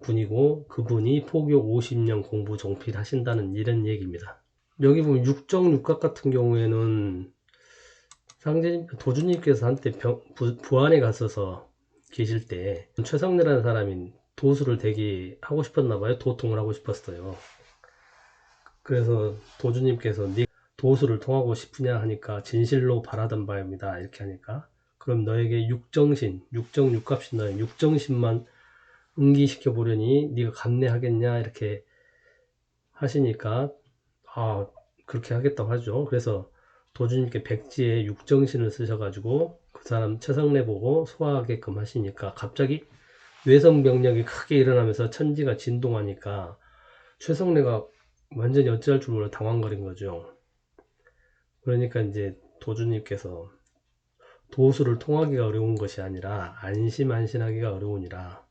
분이고, 그분이 포교 50년 공부 종필하신다는 이런 얘기입니다. 여기 보면 육정육각 같은 경우에는 도주님께서 한때 부안에 갔어서 계실 때 최성래라는 사람이 도수를 되게 하고 싶었나봐요. 도통을 하고 싶었어요. 그래서 도주님께서 네 도수를 통하고 싶으냐 하니까 진실로 바라던 바입니다. 이렇게 하니까 그럼 너에게 육정육갑신 너의 육정신만 응기시켜 보려니 네가 감내하겠냐 이렇게 하시니까 그렇게 하겠다고 하죠. 그래서 도주님께 백지에 육정신을 쓰셔가지고 그 사람 최성래 보고 소화하게끔 하시니까 갑자기 외성병력이 크게 일어나면서 천지가 진동하니까 최성래가 완전히 어찌할 줄 몰라 당황거린 거죠. 그러니까 이제 도주님께서 도수를 통하기가 어려운 것이 아니라 안심하기가 어려우니라.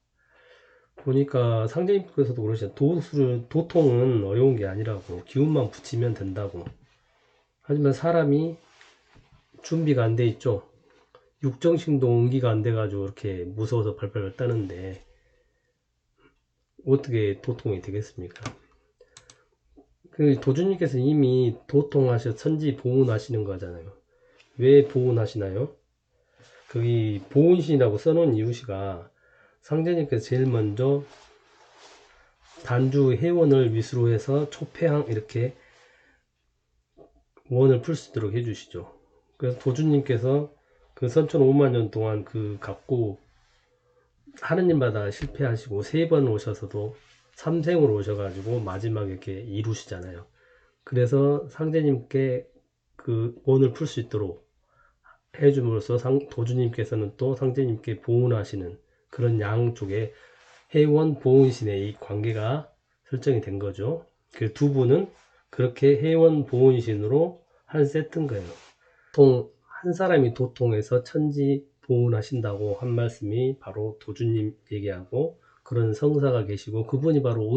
보니까 상제님께서도 그러시죠. 도통은 어려운 게 아니라고, 기운만 붙이면 된다고. 하지만 사람이 준비가 안 돼 있죠. 육정신도 온기가 안 돼가지고 이렇게 무서워서 발발을 따는데 어떻게 도통이 되겠습니까? 그 도주님께서 이미 도통하셔 천지 보훈하시는 거잖아요. 왜 보훈하시나요? 거기 보훈신이라고 써놓은 이유가 상제님께서 제일 먼저 단주 회원을 위수로 해서 초패항 이렇게 원을 풀 수 있도록 해주시죠. 그래서 도주님께서 그 선천 5만 년 동안 그 갖고 하는 일마다 실패하시고 3번 오셔서도 3생으로 오셔가지고 마지막에 이렇게 이루시잖아요. 그래서 상제님께 그 원을 풀 수 있도록 해줌으로써 도주님께서는 또 상제님께 보훈하시는 그런 양쪽에 해원 보훈신의 이 관계가 설정이 된 거죠. 그 두 분은 그렇게 해원 보훈신으로 한 세트인 거예요. 보통 한 사람이 도통해서 천지 보훈하신다고 한 말씀이 바로 도주님 얘기하고 그런 성사가 계시고 그분이 바로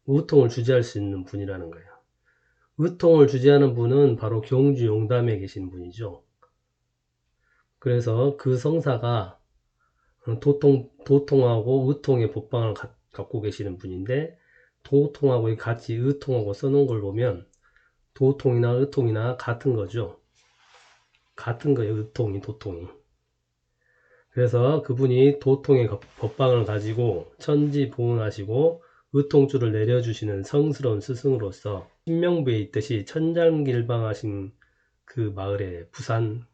의통을 주재할 수 있는 분이라는 거예요. 의통을 주재하는 분은 바로 경주 용담에 계신 분이죠. 그래서 그 성사가 도통하고 의통의 법방을 갖고 계시는 분인데 도통하고 같이 의통하고 써놓은 걸 보면 도통이나 의통이나 같은 거죠. 같은 거예요. 의통이 도통이. 그래서 그분이 도통의 법방을 가지고 천지 보훈하시고 의통주를 내려주시는 성스러운 스승으로서 신명부에 있듯이 천장길방하신 그 마을에 부산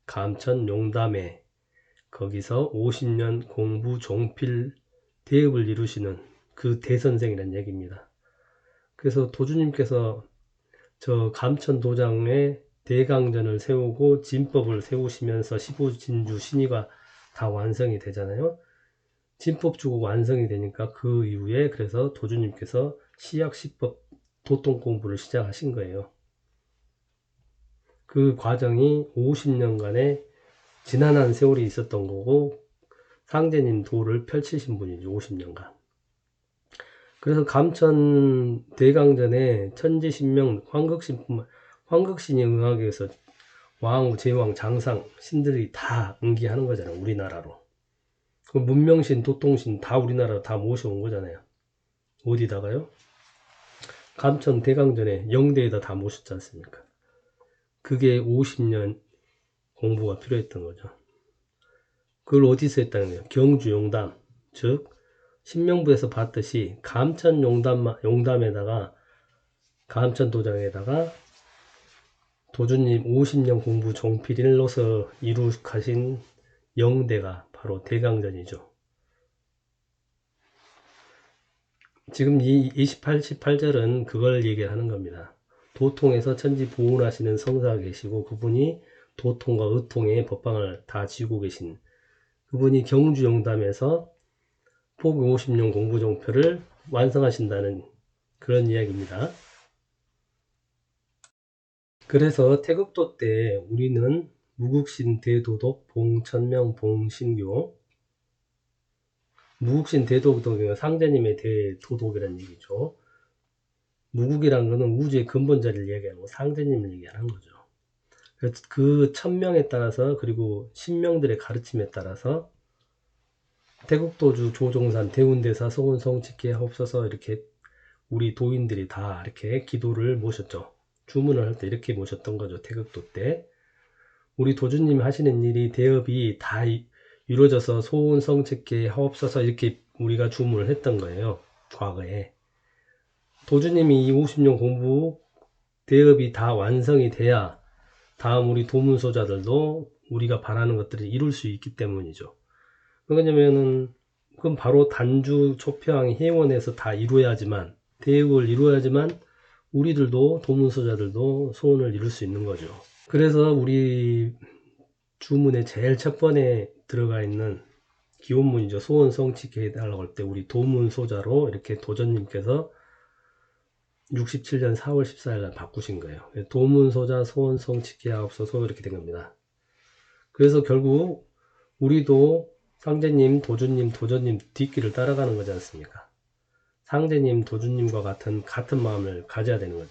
감천 용담에 거기서 50년 공부 종필 대업을 이루시는 그 대선생이라는 얘기입니다. 그래서 도주님께서 저 감천 도장에 대강전을 세우고 진법을 세우시면서 15진주 신의가 다 완성이 되잖아요. 진법 주고 완성이 되니까 그 이후에 그래서 도주님께서 시약시법 도통 공부를 시작하신 거예요. 그 과정이 50년간의 지난한 세월이 있었던 거고 상제님 도를 펼치신 분이죠. 50년간. 그래서 감천 대강전에 천지신명 황극신이 응하기 위해서 왕, 제왕, 장상 신들이 다 응기하는 거잖아요. 우리나라로. 그 문명신, 도통신 다 우리나라로 다 모셔온 거잖아요. 어디다가요? 감천 대강전에 영대에다 다 모셨지 않습니까? 그게 50년 공부가 필요했던 거죠. 그걸 어디서 했다는 거예요? 경주 용담, 즉 신명부에서 봤듯이 감천 용담에다가 감천 도장에다가 도주님 50년 공부 종필일로서 이룩하신 영대가 바로 대강전이죠. 지금 이 28, 18절은 그걸 얘기하는 겁니다. 도통에서 천지 보훈하시는 성사가 계시고 그분이 도통과 의통의 법방을 다 지고 계신 그분이 경주 용담에서 포교 50년 공부 종표를 완성하신다는 그런 이야기입니다. 그래서 태극도 때 우리는 무국신 대도독 봉천명 봉신교 무국신 대도독은 상제님의 대도독이라는 얘기죠. 무국이라는 것은 우주의 근본 자리를 얘기하고 상제님을 얘기하는 거죠. 그래서 그 천명에 따라서 그리고 신명들의 가르침에 따라서 태국도주 조종산 대운대사 소운성직계 하옵소서 이렇게 우리 도인들이 다 이렇게 기도를 모셨죠. 주문을 할 때 이렇게 모셨던 거죠. 태극도 때 우리 도주님 하시는 일이 대업이 다 이루어져서 소운성직계 하옵소서 이렇게 우리가 주문을 했던 거예요. 과거에 도주님이 이 50년 공부 대업이 다 완성이 돼야 다음 우리 도문소자들도 우리가 바라는 것들을 이룰 수 있기 때문이죠. 왜냐면은 그럼 바로 단주 초평 회원에서 다 이루어야지만 대업을 이루어야지만 우리들도 도문소자들도 소원을 이룰 수 있는 거죠. 그래서 우리 주문의 제일 첫 번에 들어가 있는 기원문이죠. 소원 성취케 해달라고 할 때 우리 도문 소자로 이렇게 도전님께서 67년 4월 14일 날 바꾸신 거예요. 도문 소자 소원 성취케 하옵소서 이렇게 된 겁니다. 그래서 결국 우리도 상제님, 도주님, 도전님 뒷길을 따라가는 거지 않습니까? 상제님, 도주님과 같은 마음을 가져야 되는 거죠.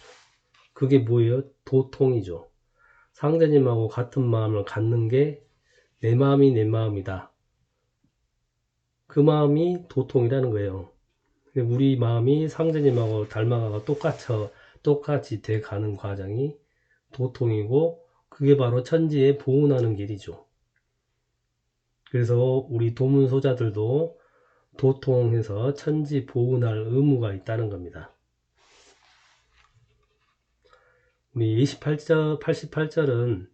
그게 뭐예요? 도통이죠. 상제님하고 같은 마음을 갖는 게 내 마음이 내 마음이다. 그 마음이 도통이라는 거예요. 우리 마음이 상제님하고 닮아가고 똑같이 돼가는 과정이 도통이고, 그게 바로 천지에 보훈하는 길이죠. 그래서 우리 도문소자들도 도통해서 천지 보훈할 의무가 있다는 겁니다. 우리 88절은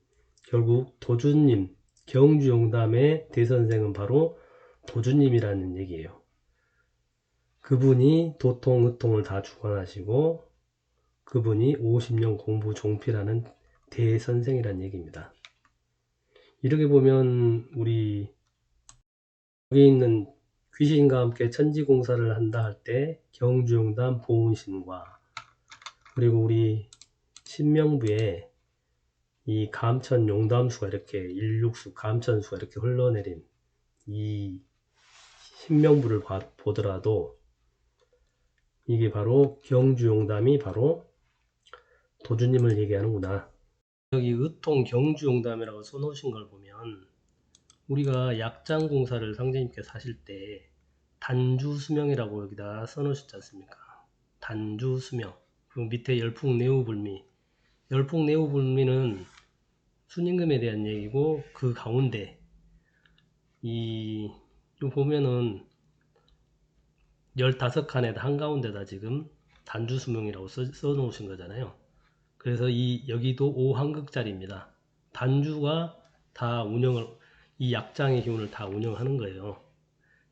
결국 도주님, 경주용담의 대선생은 바로 도주님이라는 얘기예요. 그분이 도통, 의통을 다 주관하시고 그분이 50년 공부 종필하는 대선생이라는 얘기입니다. 이렇게 보면 우리 여기 있는 귀신과 함께 천지공사를 한다 할 때 경주용담 보훈신과, 그리고 우리 신명부에 이 감천 용담수가 이렇게 일육수 감천수가 이렇게 흘러내린 이 신명부를 보더라도 이게 바로 경주용담이 바로 도주님을 얘기하는구나. 여기 의통 경주용담이라고 써놓으신 걸 보면 우리가 약장공사를 상제님께서 하실 때 단주수명이라고 여기다 써놓으셨지 않습니까? 단주수명. 그리고 밑에 열풍내우불미. 열풍내우불미는 순임금에 대한 얘기고, 그 가운데 이 보면은 15칸에다 한가운데다 지금 단주수명이라고 써놓으신 거잖아요. 그래서 여기도 5한극짜리입니다. 단주가 다 이 약장의 기운을 다 운영하는 거예요.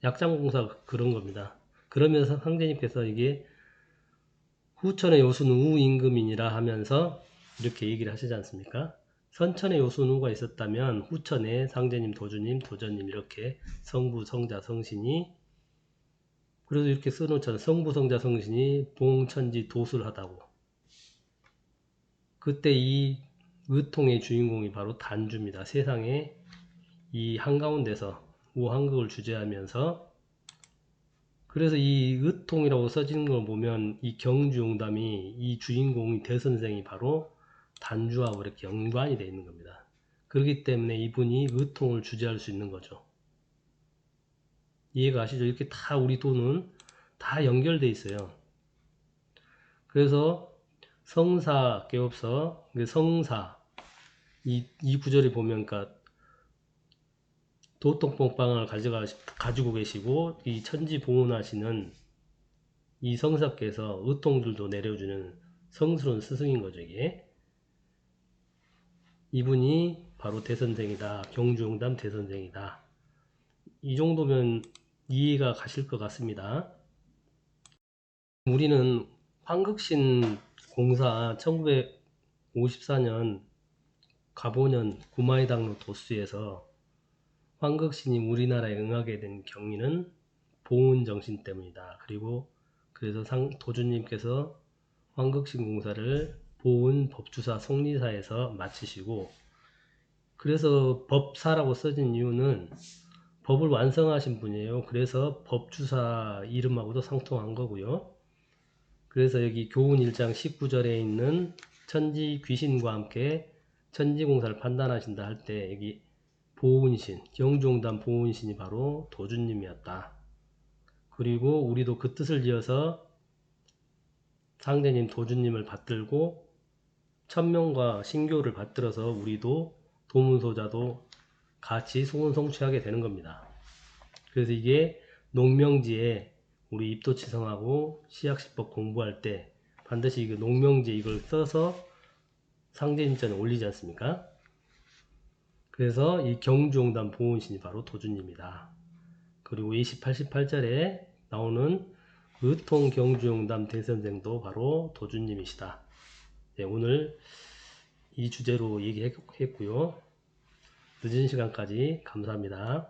약장공사 그런 겁니다. 그러면서 상제님께서 이게 후천의 요수는 우임금이니라 하면서 이렇게 얘기를 하시지 않습니까? 선천의 요수는 우가 있었다면 후천에 상제님, 도주님, 도전님 이렇게 성부, 성자, 성신이, 그래서 이렇게 써놓잖아요. 성부, 성자, 성신이 봉천지 도술하다고. 그때 이 의통의 주인공이 바로 단주입니다. 세상에 이 한가운데서 우한극을 주재하면서, 그래서 이 의통이라고 써진 걸 보면 이 경주용담이 이 주인공이 대선생이 바로 단주하고 이렇게 연관이 되어 있는 겁니다. 그렇기 때문에 이분이 의통을 주재할 수 있는 거죠. 이해가 가시죠? 이렇게 다 우리 도는 다 연결되어 있어요. 그래서 성사 깨없어 성사 이 구절에 보면 그러니까 도통뽕빵을 가지고 계시고 이 천지 보훈하시는 이 성사께서 의통들도 내려주는 성스러운 스승인 거죠. 이게 이분이 바로 대선생이다. 경주용담 대선생이다. 이 정도면 이해가 가실 것 같습니다. 우리는 황극신 공사 1954년 가보년 구마이당로 도수에서 황극신이 우리나라에 응하게 된 경위는 보훈정신 때문이다. 그래서 도주님께서 황극신 공사를 보훈 법주사 속리사에서 마치시고, 그래서 법사라고 써진 이유는 법을 완성하신 분이에요. 그래서 법주사 이름하고도 상통한 거고요. 그래서 여기 교훈 1장 19절에 있는 천지 귀신과 함께 천지공사를 판단하신다 할 때 여기 보훈신, 경주용담 보훈신이 바로 도주님이었다. 그리고 우리도 그 뜻을 지어서 상제님, 도주님을 받들고 천명과 신교를 받들어서 우리도 도문소자도 같이 소원 성취하게 되는 겁니다. 그래서 이게 농명지에 우리 입도치성하고 시약시법 공부할 때 반드시 이거 농명지에 이걸 써서 상제님전에 올리지 않습니까? 그래서 이 경주용담 보훈신이 바로 도주님이다. 그리고 88절에 나오는 의통 경주용담 대선생도 바로 도주님이시다. 네, 오늘 이 주제로 얘기했고요. 늦은 시간까지 감사합니다.